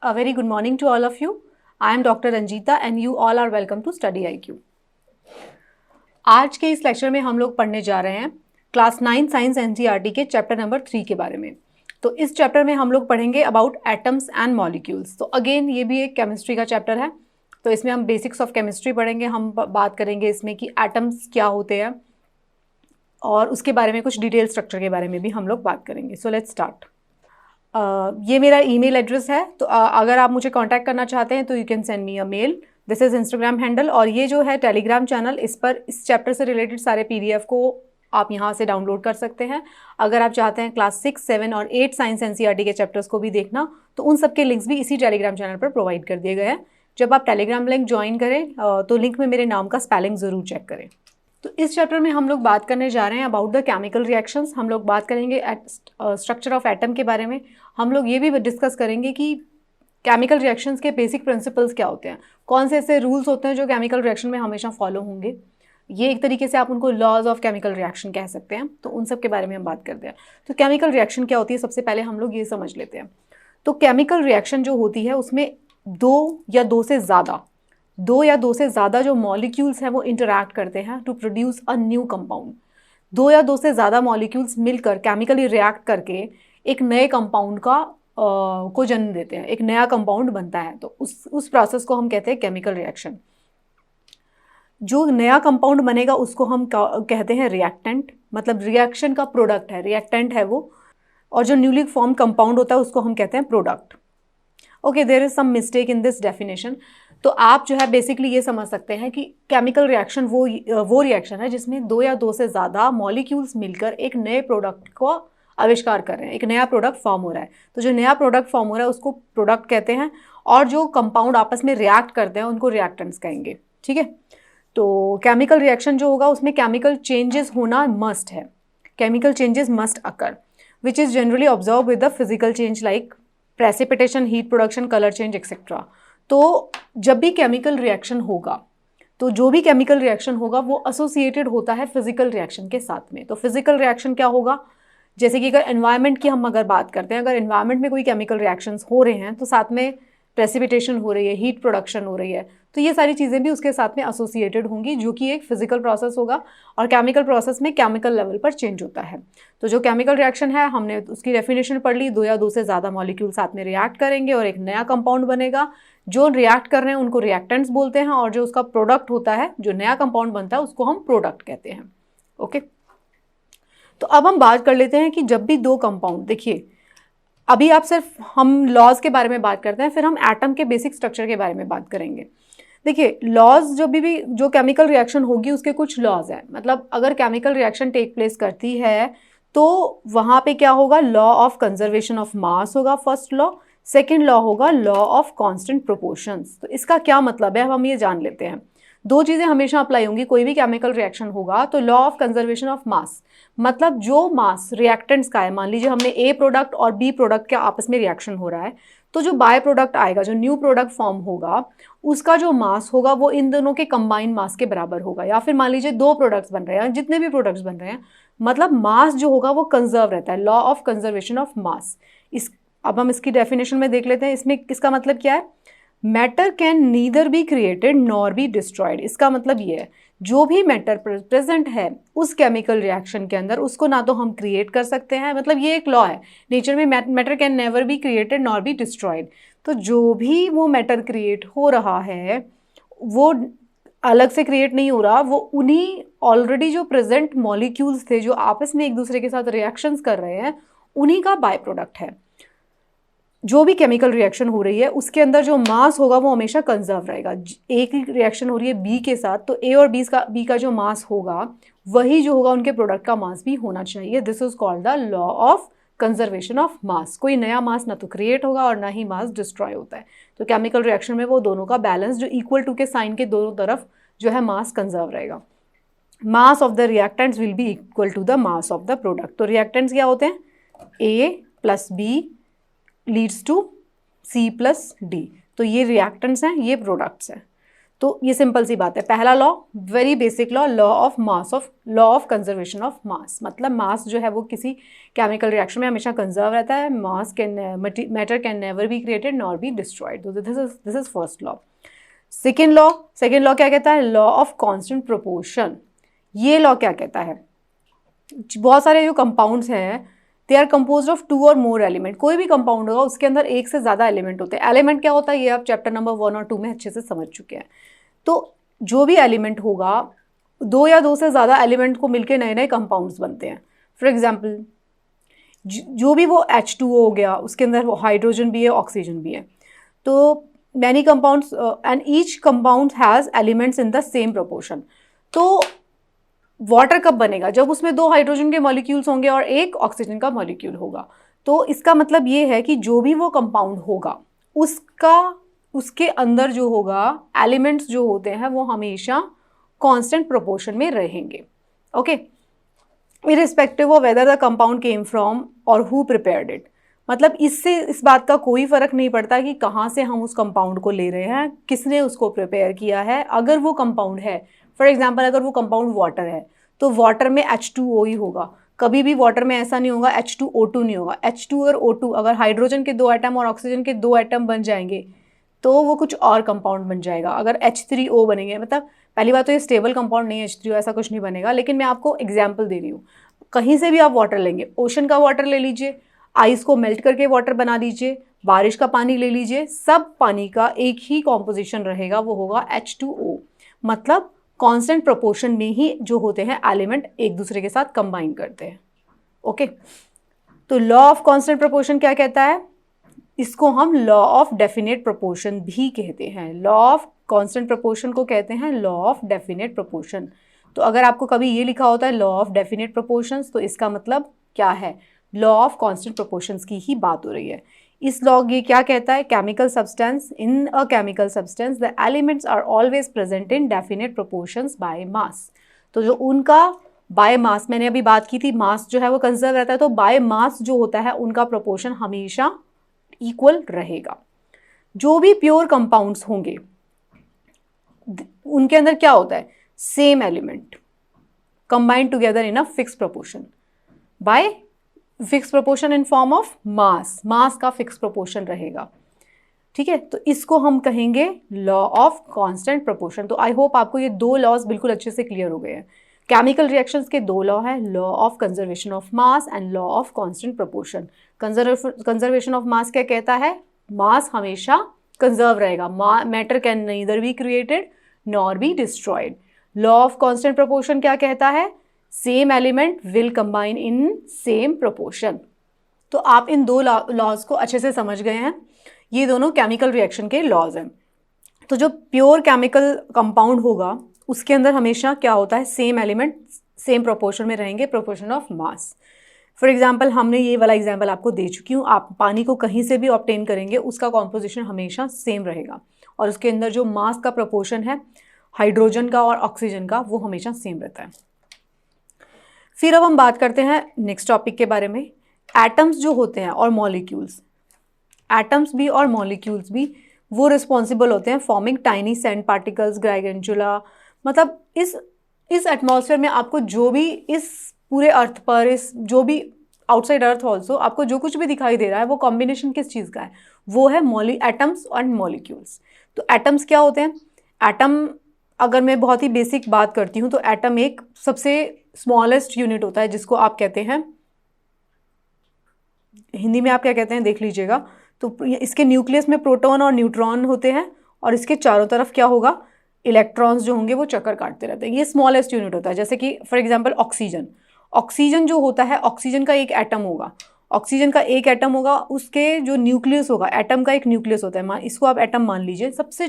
A very good morning to all of you. I am Dr. Ranjita and you all are welcome to Study IQ. आज के इस lecture में हम लोग पढ़ने जा रहे हैं क्लास 9 साइंस एनसीईआरटी के चैप्टर नंबर 3 के बारे में। तो इस चैप्टर में हम लोग पढ़ेंगे अबाउट एटम्स एंड मॉलिक्यूल्स। तो अगेन ये भी एक केमिस्ट्री का चैप्टर है, तो इसमें हम बेसिक्स ऑफ केमिस्ट्री पढ़ेंगे। हम बात करेंगे इसमें कि एटम्स क्या होते हैं और उसके बारे में कुछ डिटेल स्ट्रक्चर के बारे में भी हम लोग बात करेंगे। So let's start. ये मेरा ईमेल एड्रेस है, तो अगर आप मुझे कांटेक्ट करना चाहते हैं तो you can send me a mail. This is Instagram handle, और ये जो है टेलीग्राम चैनल, इस पर इस चैप्टर से रिलेटेड सारे पीडीएफ को आप यहाँ से डाउनलोड कर सकते हैं। अगर आप चाहते हैं क्लास 6, 7 और 8 साइंस एनसीईआरटी के चैप्टर्स को भी देखना, तो उन सब के लिंक्स भी इसी टेलीग्राम चैनल पर प्रोवाइड कर दिए गए हैं। जब आप टेलीग्राम लिंक ज्वाइन करें तो लिंक में मेरे नाम का स्पेलिंग ज़रूर चेक करें। तो इस चैप्टर में हम लोग बात करने जा रहे हैं अबाउट द केमिकल रिएक्शंस। हम लोग बात करेंगे स्ट्रक्चर ऑफ एटम के बारे में। हम लोग ये भी डिस्कस करेंगे कि केमिकल रिएक्शंस के बेसिक प्रिंसिपल्स क्या होते हैं, कौन से ऐसे रूल्स होते हैं जो केमिकल रिएक्शन में हमेशा फॉलो होंगे। ये एक तरीके से आप उनको लॉज ऑफ केमिकल रिएक्शन कह सकते हैं। तो उन सब के बारे में हम बात करते हैं। तो केमिकल रिएक्शन क्या होती है, सबसे पहले हम लोग ये समझ लेते हैं। तो केमिकल रिएक्शन जो होती है उसमें दो या दो से ज़्यादा जो मॉलिक्यूल्स हैं वो इंटरैक्ट करते हैं to produce a new compound. दो या दो से ज़्यादा मॉलिक्यूल्स मिलकर केमिकली रिएक्ट करके एक नए कंपाउंड को जन्म देते हैं, एक नया कंपाउंड बनता है। तो उस प्रोसेस को हम कहते हैं केमिकल रिएक्शन। जो नया कंपाउंड बनेगा उसको हम कहते हैं रिएक्टेंट, मतलब रिएक्शन का प्रोडक्ट है, रिएक्टेंट है वो। और जो न्यूली फॉर्म कंपाउंड होता है उसको हम कहते हैं product. Okay, there is some mistake in this definition. तो आप जो है बेसिकली ये समझ सकते हैं कि केमिकल रिएक्शन वो रिएक्शन है जिसमें दो या दो से ज़्यादा मॉलिक्यूल्स मिलकर एक नए प्रोडक्ट को आविष्कार कर रहे हैं, एक नया प्रोडक्ट फॉर्म हो रहा है। तो जो नया प्रोडक्ट फॉर्म हो रहा है उसको प्रोडक्ट कहते हैं, और जो कंपाउंड आपस में रिएक्ट करते हैं उनको रिएक्टेंट्स कहेंगे। ठीक है, तो केमिकल रिएक्शन जो होगा उसमें केमिकल चेंजेस होना मस्ट है। Chemical changes must occur which is generally observe with the physical change like precipitation, heat production, colour change etcetera. तो जब भी केमिकल रिएक्शन होगा, तो जो भी केमिकल रिएक्शन होगा वो एसोसिएटेड होता है फिजिकल रिएक्शन के साथ में। तो फिजिकल रिएक्शन क्या होगा, जैसे कि अगर एनवायरनमेंट की हम अगर बात करते हैं, अगर एनवायरनमेंट में कोई केमिकल रिएक्शंस हो रहे हैं तो साथ में प्रेसिपिटेशन हो रही है, हीट प्रोडक्शन हो रही है, तो ये सारी चीज़ें भी उसके साथ में एसोसिएटेड होंगी, जो कि एक फिजिकल प्रोसेस होगा। और केमिकल प्रोसेस में केमिकल लेवल पर चेंज होता है। तो जो केमिकल रिएक्शन है हमने उसकी डेफिनेशन पढ़ ली, दो या दो से ज़्यादा मॉलिक्यूल साथ में रिएक्ट करेंगे और एक नया कंपाउंड बनेगा। जो रिएक्ट कर रहे हैं उनको रिएक्टेंट्स बोलते हैं, और जो उसका प्रोडक्ट होता है, जो नया कंपाउंड बनता है, उसको हम प्रोडक्ट कहते हैं। ओके, तो अब हम बात कर लेते हैं कि जब भी दो कंपाउंड, देखिए अभी आप सिर्फ हम लॉज के बारे में बात करते हैं, फिर हम एटम के बेसिक स्ट्रक्चर के बारे में बात करेंगे। देखिए लॉज, जो भी जो केमिकल रिएक्शन होगी उसके कुछ लॉज हैं। मतलब अगर केमिकल रिएक्शन टेक प्लेस करती है तो वहाँ पे क्या होगा, लॉ ऑफ कंजर्वेशन ऑफ मास होगा फर्स्ट लॉ। सेकेंड लॉ होगा लॉ ऑफ कांस्टेंट प्रोपोर्शंस। तो इसका क्या मतलब है, अब हम ये जान लेते हैं। दो चीज़ें हमेशा अप्लाई होंगी, कोई भी केमिकल रिएक्शन होगा तो लॉ ऑफ कंजर्वेशन ऑफ मास, मतलब जो मास रिएक्टेंट्स का है, मान लीजिए हमने ए प्रोडक्ट और बी प्रोडक्ट के आपस में रिएक्शन हो रहा है, तो जो बाय प्रोडक्ट आएगा, जो न्यू प्रोडक्ट फॉर्म होगा, उसका जो मास होगा वो इन दोनों के कंबाइंड मास के बराबर होगा। या फिर मान लीजिए दो प्रोडक्ट्स बन रहे हैं, जितने भी प्रोडक्ट्स बन रहे हैं, मतलब मास जो होगा वो कंजर्व रहता है, लॉ ऑफ कंजर्वेशन ऑफ मास। अब हम इसकी डेफिनेशन में देख लेते हैं। इसमें इसका मतलब क्या है, matter can neither be created nor be destroyed. इसका मतलब ये है, जो भी मैटर प्रेजेंट है उस केमिकल रिएक्शन के अंदर, उसको ना तो हम क्रिएट कर सकते हैं, मतलब ये एक लॉ है नेचर में, matter can never be created nor be destroyed. तो जो भी वो मैटर क्रिएट हो रहा है वो अलग से क्रिएट नहीं हो रहा, वो उन्हीं ऑलरेडी जो प्रेजेंट मॉलिक्यूल्स थे जो आपस में एक दूसरे के साथ रिएक्शंस कर रहे हैं, उन्हीं का बाय प्रोडक्ट है। जो भी केमिकल रिएक्शन हो रही है उसके अंदर जो मास होगा वो हमेशा कंजर्व रहेगा। एक ही रिएक्शन हो रही है बी के साथ, तो ए और बी का जो मास होगा वही जो होगा उनके प्रोडक्ट का मास भी होना चाहिए। This is called the law of conservation of मास। कोई नया मास ना तो क्रिएट होगा और ना ही मास डिस्ट्रॉय होता है। तो केमिकल रिएक्शन में वो दोनों का बैलेंस, जो इक्वल टू के साइन के दोनों तरफ जो है मास कंजर्व रहेगा। Mass of the reactants will be equal to the mass of the product. तो रिएक्टेंट्स क्या होते हैं, A plus B leads to C plus D. तो ये रिएक्टेंट्स हैं, ये प्रोडक्ट्स हैं। तो ये सिंपल सी बात है। पहला law, very basic law, law of conservation of मास, मतलब मास जो है वो किसी केमिकल रिएक्शन में हमेशा कंजर्व रहता है। Mass matter can never be created nor be destroyed. तो this is first law. Second law क्या कहता है? Law of constant proportion. ये लॉ क्या कहता है? बहुत सारे जो कंपाउंड्स हैं दे आर कंपोज्ड ऑफ 2 और मोर एलिमेंट। कोई भी कंपाउंड होगा उसके अंदर एक से ज़्यादा एलिमेंट होते हैं। एलिमेंट क्या होता है ये आप चैप्टर नंबर 1 और 2 में अच्छे से समझ चुके हैं। तो जो भी एलिमेंट होगा, 2 या 2 से ज़्यादा एलिमेंट को मिलकर नए नए कंपाउंड्स बनते हैं। फॉर एग्जाम्पल जो भी वो H2O हो गया, उसके अंदर वो हाइड्रोजन भी है, ऑक्सीजन भी है। तो many compounds and each compound has elements in the same proportion. तो वाटर कब बनेगा? जब उसमें 2 हाइड्रोजन के मॉलिक्यूल्स होंगे और 1 ऑक्सीजन का मॉलिक्यूल होगा। तो इसका मतलब ये है कि जो भी वो कंपाउंड होगा उसके अंदर जो होगा एलिमेंट्स जो होते हैं वो हमेशा कांस्टेंट प्रोपोर्शन में रहेंगे। Okay, irrespective of whether the compound came from और हु प्रिपेयर्ड इट। मतलब इससे इस बात का कोई फर्क नहीं पड़ता कि कहाँ से हम उस कंपाउंड को ले रहे हैं, किसने उसको प्रिपेयर किया है। अगर वो कंपाउंड है, फॉर एग्जाम्पल अगर वो कंपाउंड वाटर है तो वाटर में H2O ही होगा। कभी भी वाटर में ऐसा नहीं होगा H2O2 नहीं होगा। H2 और O2 अगर हाइड्रोजन के 2 एटम और ऑक्सीजन के 2 एटम बन जाएंगे तो वो कुछ और कंपाउंड बन जाएगा। अगर H3O बनेंगे, मतलब पहली बात तो ये स्टेबल कंपाउंड नहीं है H3O, ऐसा कुछ नहीं बनेगा। लेकिन मैं आपको एग्जाम्पल दे रही हूँ। कहीं से भी आप वाटर लेंगे, ओशन का वाटर ले लीजिए, आइस को मेल्ट करके वाटर बना लीजिए, बारिश का पानी ले लीजिए, सब पानी का एक ही कॉम्पोजिशन रहेगा, वो होगा H2O। मतलब कांस्टेंट प्रोपोर्शन में ही जो होते हैं एलिमेंट एक दूसरे के साथ कंबाइन करते हैं। ओके, तो लॉ ऑफ कांस्टेंट प्रोपोर्शन क्या कहता है? इसको हम लॉ ऑफ डेफिनेट प्रोपोर्शन भी कहते हैं। लॉ ऑफ कांस्टेंट प्रोपोर्शन को कहते हैं लॉ ऑफ डेफिनेट प्रोपोर्शन। तो अगर आपको कभी ये लिखा होता है लॉ ऑफ डेफिनेट प्रोपोर्शंस, तो इसका मतलब क्या है? लॉ ऑफ कांस्टेंट प्रोपोर्शंस की ही बात हो रही है। इस लॉ ये क्या कहता है? Chemical substance, in a chemical substance the elements are always present in definite proportions by mass. तो जो उनका बाय मास, मैंने अभी बात की थी, मास जो है वो कंजर्व रहता है, तो बाय मास जो होता है उनका प्रोपोर्शन हमेशा इक्वल रहेगा। जो भी प्योर कंपाउंड्स होंगे उनके अंदर क्या होता है? Same element combined together in a fix proportion by fix proportion in form of mass. Mass का फिक्स प्रोपोर्शन रहेगा। ठीक है, तो इसको हम कहेंगे लॉ ऑफ कांस्टेंट प्रोपोर्शन। तो आई होप आपको ये 2 लॉज बिल्कुल अच्छे से क्लियर हो गए हैं। केमिकल रिएक्शंस के 2 लॉ है, law of conservation of mass and law of constant proportion. Conservation of मास क्या कहता है? मास हमेशा कंजर्व रहेगा, matter can neither be created nor be destroyed. Law of constant proportion क्या कहता है? Same element will combine in same proportion. तो आप इन 2 लॉज को अच्छे से समझ गए हैं। ये दोनों केमिकल रिएक्शन के लॉज हैं। तो जो प्योर केमिकल कंपाउंड होगा उसके अंदर हमेशा क्या होता है? सेम एलिमेंट सेम प्रोपोर्शन में रहेंगे, proportion of mass. For example हमने ये वाला एग्जाम्पल आपको दे चुकी हूँ। आप पानी को कहीं से भी ऑब्टेन करेंगे उसका कॉम्पोजिशन हमेशा सेम रहेगा और उसके अंदर जो मास का प्रोपोर्शन है हाइड्रोजन का और ऑक्सीजन का वो हमेशा सेम रहता है। फिर अब हम बात करते हैं नेक्स्ट टॉपिक के बारे में। एटम्स जो होते हैं और मॉलिक्यूल्स, एटम्स भी और मॉलिक्यूल्स भी वो रिस्पॉन्सिबल होते हैं फॉर्मिंग टाइनी सैंड पार्टिकल्स, ग्राइगेंचुला। मतलब इस एटमॉस्फेयर में आपको जो भी इस पूरे अर्थ पर, इस जो भी आउटसाइड अर्थ ऑल्सो आपको जो कुछ भी दिखाई दे रहा है वो कॉम्बिनेशन किस चीज़ का है? वो है एटम्स एंड मॉलिक्यूल्स। तो एटम्स क्या होते हैं? एटम, अगर मैं बहुत ही बेसिक बात करती हूँ तो एटम एक सबसे स्मॉलेस्ट यूनिट होता है जिसको आप कहते हैं, हिंदी में आप क्या कहते हैं देख लीजिएगा। तो इसके न्यूक्लियस में प्रोटॉन और न्यूट्रॉन होते हैं और इसके चारों तरफ क्या होगा? इलेक्ट्रॉन्स जो होंगे वो चक्कर काटते रहते हैं। ये स्मॉलेस्ट यूनिट होता है। जैसे कि फॉर एग्जांपल ऑक्सीजन जो होता है, ऑक्सीजन का एक एटम होगा, ऑक्सीजन का एक एटम होगा, उसके जो न्यूक्लियस होगा, एटम का एक न्यूक्लियस होता है, इसको आप एटम मान लीजिए, सबसे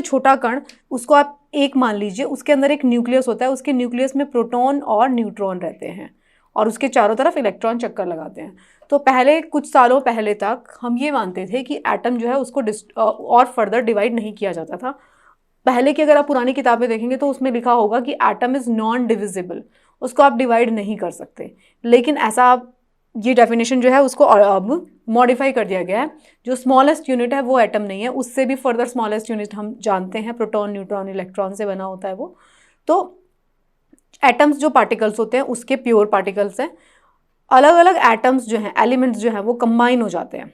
छोटा कण उसको आप एक मान लीजिए, उसके अंदर एक न्यूक्लियस होता है, उसके न्यूक्लियस में प्रोटॉन और न्यूट्रॉन रहते हैं और उसके चारों तरफ इलेक्ट्रॉन चक्कर लगाते हैं। तो पहले कुछ सालों पहले तक हम ये मानते थे कि एटम जो है उसको और फर्दर डिवाइड नहीं किया जाता था। पहले की अगर आप पुरानी किताबें देखेंगे तो उसमें लिखा होगा कि एटम इज़ नॉन डिविजिबल, उसको आप डिवाइड नहीं कर सकते। लेकिन ऐसा ये डेफिनेशन जो है उसको अब मॉडिफाई कर दिया गया है। जो स्मॉलेस्ट यूनिट है वो एटम नहीं है, उससे भी फर्दर स्मॉलेस्ट यूनिट हम जानते हैं, प्रोटॉन, न्यूट्रॉन, इलेक्ट्रॉन से बना होता है वो। तो एटम्स जो पार्टिकल्स होते हैं उसके प्योर पार्टिकल्स हैं। अलग अलग एटम्स जो हैं, एलिमेंट्स जो हैं वो कंबाइन हो जाते हैं।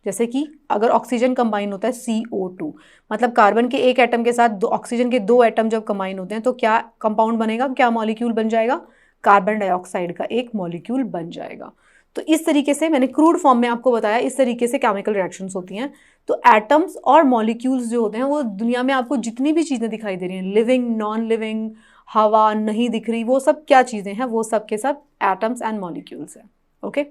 जैसे कि अगर ऑक्सीजन कंबाइन होता है CO2, मतलब कार्बन के एक एटम के साथ ऑक्सीजन के 2 एटम जब कंबाइन होते हैं तो क्या कंपाउंड बनेगा, क्या मॉलिक्यूल बन जाएगा, कार्बन डाइऑक्साइड का एक मॉलिक्यूल बन जाएगा। तो इस तरीके से मैंने क्रूड फॉर्म में आपको बताया, इस तरीके से केमिकल रिएक्शंस होती हैं। तो एटम्स और मॉलिक्यूल्स जो होते हैं वो दुनिया में आपको जितनी भी चीज़ें दिखाई दे रही हैं, लिविंग, नॉन लिविंग, हवा नहीं दिख रही, वो सब क्या चीज़ें हैं, वो सब के सब एटम्स एंड मॉलिक्यूल्स हैं। ओके,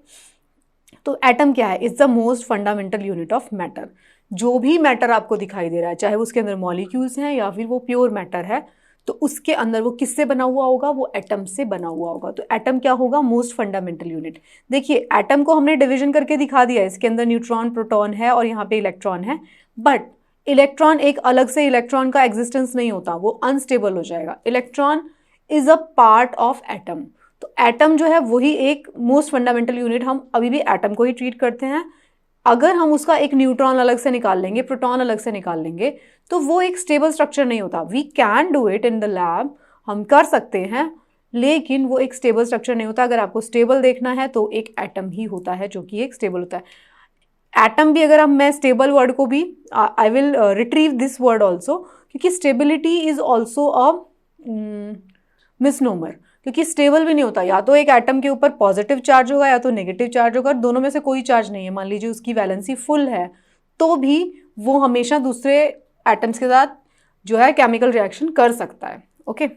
तो एटम क्या है, is the most fundamental unit of matter. जो भी मैटर आपको दिखाई दे रहा है, चाहे उसके अंदर मॉलिक्यूल्स हैं या फिर वो प्योर मैटर है, तो उसके अंदर वो किससे बना हुआ होगा, वो एटम से बना हुआ होगा। तो एटम क्या होगा, मोस्ट फंडामेंटल यूनिट। देखिए एटम को हमने डिवीजन करके दिखा दिया, इसके अंदर न्यूट्रॉन, प्रोटॉन है और यहाँ पे इलेक्ट्रॉन है, बट इलेक्ट्रॉन एक अलग से इलेक्ट्रॉन का एग्जिस्टेंस नहीं होता, वो अनस्टेबल हो जाएगा। Electron is a part of atom. तो एटम जो है वही एक मोस्ट फंडामेंटल यूनिट, हम अभी भी एटम को ही ट्रीट करते हैं। अगर हम उसका एक न्यूट्रॉन अलग से निकाल लेंगे, प्रोटॉन अलग से निकाल लेंगे, तो वो एक स्टेबल स्ट्रक्चर नहीं होता। We can do it in the lab, हम कर सकते हैं, लेकिन वो एक स्टेबल स्ट्रक्चर नहीं होता। अगर आपको स्टेबल देखना है तो एक एटम ही होता है जो कि एक स्टेबल होता है। एटम भी अगर मैं स्टेबल वर्ड को भी I will retrieve this word also, क्योंकि stability is also a misnomer, क्योंकि स्टेबल भी नहीं होता। या तो एक एटम के ऊपर पॉजिटिव चार्ज होगा या तो नेगेटिव चार्ज होगा, दोनों में से कोई चार्ज नहीं है। मान लीजिए उसकी वैलेंसी फुल है तो भी वो हमेशा दूसरे एटम्स के साथ जो है केमिकल रिएक्शन कर सकता है। ओके,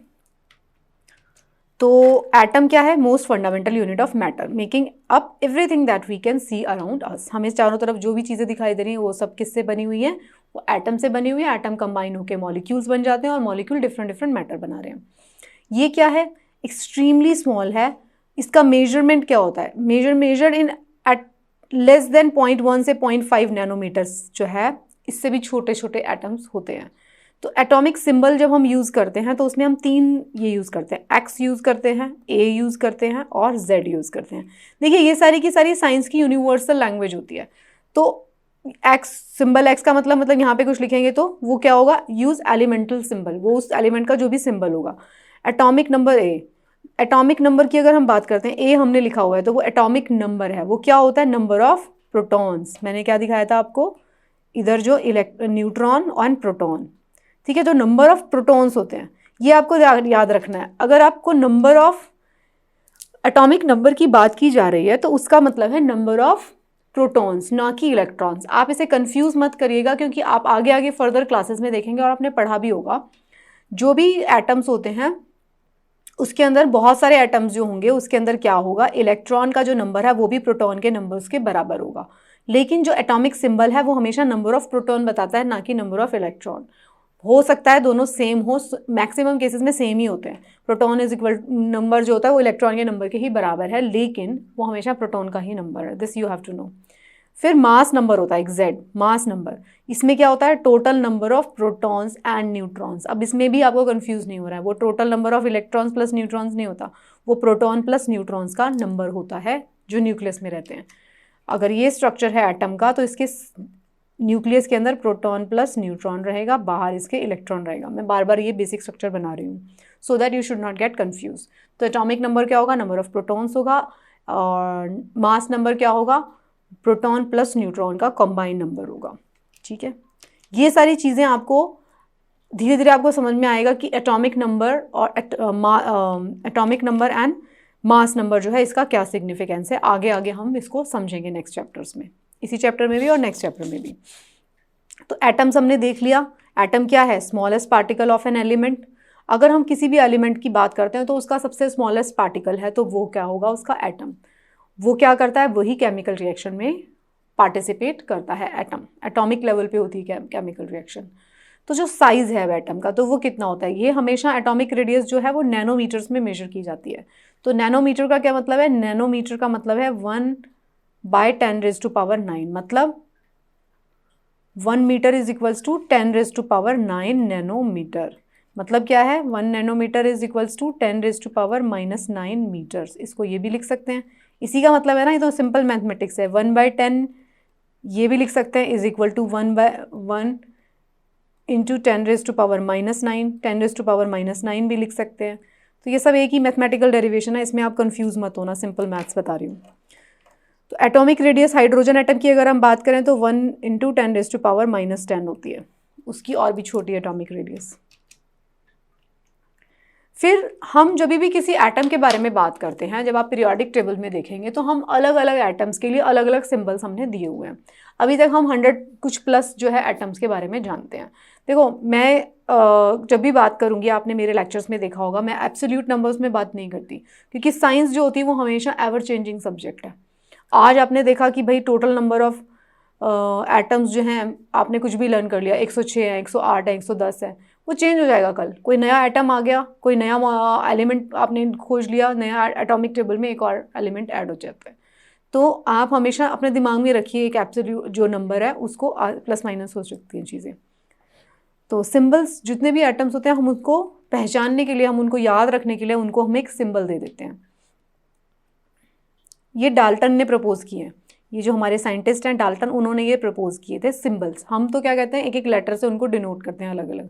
तो एटम क्या है, most fundamental unit of matter, making up everything that we can see around us. हमें चारों तरफ जो भी चीज़ें दिखाई दे रही हैं वो सब किससे बनी हुई हैं, वो एटम से बनी हुई है। एटम कंबाइन होकर मॉलिक्यूल्स बन जाते हैं और मॉलिक्यूल डिफरेंट डिफरेंट मैटर बना रहे हैं। ये क्या है, एक्सट्रीमली स्मॉल है। इसका मेजरमेंट क्या होता है, measure in eight less than 0.1 से 0.5 नैनोमीटर्स जो है, इससे भी छोटे छोटे एटम्स होते हैं। तो एटॉमिक सिंबल जब हम यूज़ करते हैं तो उसमें हम 3 ये यूज़ करते हैं, एक्स यूज़ करते हैं, ए यूज़ करते हैं और जेड यूज़ करते हैं। देखिए ये सारी की सारी साइंस की यूनिवर्सल लैंग्वेज होती है। तो एक्स, सिंबल एक्स का मतलब यहाँ पे कुछ लिखेंगे तो वो क्या होगा, यूज़ एलिमेंटल सिंबल, वो उस एलिमेंट का जो भी सिंबल होगा। Atomic number A, atomic number की अगर हम बात करते हैं, ए हमने लिखा हुआ है तो वो एटॉमिक नंबर है। वो क्या होता है, नंबर ऑफ प्रोटॉन्स। मैंने क्या दिखाया था आपको, इधर जो न्यूट्रॉन और प्रोटॉन, ठीक है। तो नंबर ऑफ प्रोटॉन्स होते हैं, ये आपको याद रखना है। अगर आपको नंबर ऑफ एटॉमिक नंबर की बात की जा रही है तो उसका मतलब है नंबर ऑफ प्रोटॉन्स, ना कि इलेक्ट्रॉन्स। आप इसे कंफ्यूज मत करिएगा, क्योंकि आप आगे आगे फर्दर क्लासेस में देखेंगे और आपने पढ़ा भी होगा। जो भी एटम्स होते हैं उसके अंदर बहुत सारे एटम्स जो होंगे उसके अंदर क्या होगा, इलेक्ट्रॉन का जो नंबर है वो भी प्रोटॉन के नंबर्स के बराबर होगा। लेकिन जो एटॉमिक सिंबल है वो हमेशा नंबर ऑफ प्रोटॉन बताता है, ना कि नंबर ऑफ इलेक्ट्रॉन। हो सकता है दोनों सेम हो, मैक्सिमम केसेस में सेम ही होते हैं। प्रोटॉन इज इक्वल नंबर जो होता है वो इलेक्ट्रॉन के नंबर के ही बराबर है, लेकिन वो हमेशा प्रोटॉन का ही नंबर है। This you have to know. फिर मास नंबर होता है, एग्जैक्ट मास नंबर। इसमें क्या होता है, total number of protons and neutrons. अब इसमें भी आपको कंफ्यूज नहीं हो रहा है, वो total number of electrons plus neutrons नहीं होता, वो प्रोटॉन प्लस न्यूट्रॉन्स का नंबर होता है जो न्यूक्लियस में रहते हैं। अगर ये स्ट्रक्चर है एटम का तो इसके न्यूक्लियस के अंदर प्रोटॉन प्लस न्यूट्रॉन रहेगा, बाहर इसके इलेक्ट्रॉन रहेगा। मैं बार बार ये बेसिक स्ट्रक्चर बना रही हूँ so that you should not get confuse. तो एटॉमिक नंबर क्या होगा, नंबर ऑफ प्रोटॉन्स होगा, और मास नंबर क्या होगा, प्रोटॉन प्लस न्यूट्रॉन का कंबाइंड नंबर होगा। ठीक है, ये सारी चीज़ें आपको धीरे धीरे आपको समझ में आएगा कि एटॉमिक नंबर और atomic number and mass number जो है इसका क्या सिग्निफिकेंस है। आगे आगे हम इसको समझेंगे नेक्स्ट चैप्टर्स में, इसी चैप्टर में भी और नेक्स्ट चैप्टर में भी। तो एटम्स हमने देख लिया। एटम क्या है, smallest particle of an element. अगर हम किसी भी एलिमेंट की बात करते हैं तो उसका सबसे स्मॉलेस्ट पार्टिकल है तो वो क्या होगा, उसका एटम। वो क्या करता है, वही केमिकल रिएक्शन में पार्टिसिपेट करता है। एटम एटॉमिक लेवल पे होती है केमिकल रिएक्शन। तो जो साइज़ है एटम का तो वो कितना होता है, ये हमेशा एटॉमिक रेडियस जो है वो नैनोमीटर्स में मेजर की जाती है। तो नैनोमीटर का क्या मतलब है, नैनोमीटर का मतलब है 1/10⁹, मतलब 1 metre is equals to 10⁹ nanometre. मतलब क्या है, 1 nanometre is equals to 10⁻⁻⁹ metres. इसको ये भी लिख सकते हैं, इसी का मतलब है ना, ये तो सिंपल मैथमेटिक्स है। 1/10 ये भी लिख सकते हैं इज इक्वल टू 1/1 इंटू 10⁻⁻9, 10⁻⁻9 भी लिख सकते हैं। तो ये सब एक ही मैथमेटिकल डेरिवेशन है, इसमें आप कंफ्यूज मत होना, सिंपल मैथ्स बता रही हूँ। तो एटॉमिक रेडियस हाइड्रोजन एटम की अगर हम बात करें तो 1 इंटू 10⁻⁻10 होती है, उसकी और भी छोटी एटॉमिक रेडियस। फिर हम जब भी किसी एटम के बारे में बात करते हैं, जब आप पीरियोडिक टेबल में देखेंगे तो हम अलग अलग एटम्स के लिए अलग अलग सिंबल्स हमने दिए हुए हैं। अभी तक हम 100 कुछ प्लस जो है एटम्स के बारे में जानते हैं। देखो मैं जब भी बात करूंगी, आपने मेरे लेक्चर्स में देखा होगा, मैं एब्सोल्यूट नंबर्स में बात नहीं करती, क्योंकि साइंस जो होती है वो हमेशा एवर चेंजिंग सब्जेक्ट है। आज आपने देखा कि भाई टोटल नंबर ऑफ एटम्स जो हैं, आपने कुछ भी लर्न कर लिया, 106 है, 108 है, 110 है, वो चेंज हो जाएगा कल। कोई नया एटम आ गया, कोई नया एलिमेंट आपने खोज लिया, नया एटॉमिक टेबल में एक और एलिमेंट ऐड हो जाता है। तो आप हमेशा अपने दिमाग में रखिए एक एब्सोल्यूट जो नंबर है उसको प्लस माइनस हो सकती हैं चीज़ें। तो सिंबल्स जितने भी एटम्स होते हैं, हम उनको पहचानने के लिए, हम उनको याद रखने के लिए उनको हम एक सिंबल दे देते हैं। ये डाल्टन ने प्रपोज किए हैं, ये जो हमारे साइंटिस्ट हैं डाल्टन, उन्होंने ये प्रपोज किए थे सिंबल्स। हम तो क्या कहते हैं, एक एक लेटर से उनको डिनोट करते हैं अलग अलग।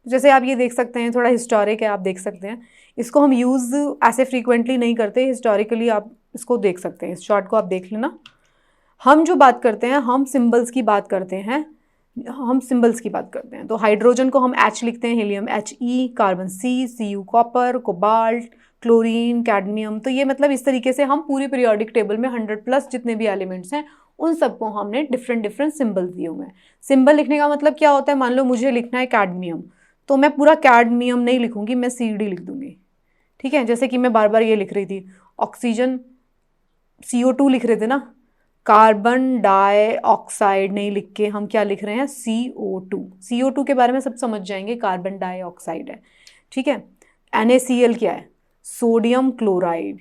जैसे आप ये देख सकते हैं, थोड़ा हिस्टोरिक है, आप देख सकते हैं, इसको हम यूज़ ऐसे फ्रीक्वेंटली नहीं करते, हिस्टोरिकली आप इसको देख सकते हैं, इस चार्ट को आप देख लेना। हम जो बात करते हैं, हम सिंबल्स की बात करते हैं, हम सिंबल्स की बात करते हैं। तो हाइड्रोजन को हम H लिखते हैं, helium He, carbon Cu copper, cobalt, chlorine, cadmium. तो ये मतलब इस तरीके से हम पूरी पीरियोडिक टेबल में 100 प्लस जितने भी एलिमेंट्स हैं उन सबको हमने डिफरेंट डिफरेंट सिंबल दिए हुए हैं। सिंबल लिखने का मतलब क्या होता है, मान लो मुझे लिखना है कैडमियम, तो मैं पूरा कैडमियम नहीं लिखूंगी, मैं CD लिख दूंगी। ठीक है, जैसे कि मैं बार बार ये लिख रही थी, ऑक्सीजन CO2 लिख रहे थे ना, कार्बन डाइऑक्साइड नहीं लिख के हम क्या लिख रहे हैं, CO2। CO2 के बारे में सब समझ जाएंगे, कार्बन डाइऑक्साइड है। ठीक है, NaCl क्या है, सोडियम क्लोराइड।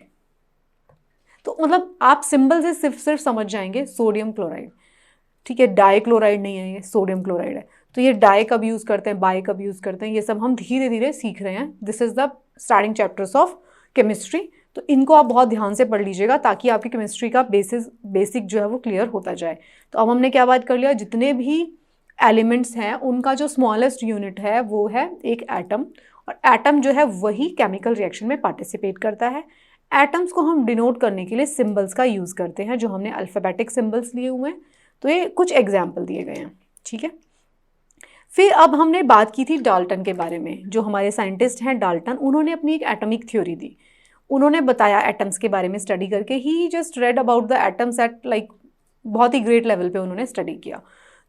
तो मतलब आप सिंबल से सिर्फ समझ जाएंगे सोडियम क्लोराइड। ठीक है, डाई क्लोराइड नहीं है, ये सोडियम क्लोराइड है। तो ये डाई कब यूज़ करते हैं, बाई कब यूज़ करते हैं, ये सब हम धीरे धीरे सीख रहे हैं। This is the starting chapters of chemistry. तो इनको आप बहुत ध्यान से पढ़ लीजिएगा ताकि आपकी केमिस्ट्री का बेसिक जो है वो क्लियर होता जाए। तो अब हमने क्या बात कर लिया, जितने भी एलिमेंट्स हैं उनका जो स्मॉलेस्ट यूनिट है वो है एक एटम, और एटम जो है वही केमिकल रिएक्शन में पार्टिसिपेट करता है। एटम्स को हम डिनोट करने के लिए सिंबल्स का यूज़ करते हैं, जो हमने अल्फ़ाबेटिक सिंबल्स लिए हुए हैं। तो ये कुछ एग्जाम्पल दिए गए हैं। ठीक है, फिर अब हमने बात की थी डाल्टन के बारे में। जो हमारे साइंटिस्ट हैं डाल्टन, उन्होंने अपनी एक एटॉमिक थ्योरी दी। उन्होंने बताया एटम्स के बारे में स्टडी करके, he just read about the atoms at like बहुत ही ग्रेट लेवल पे उन्होंने स्टडी किया।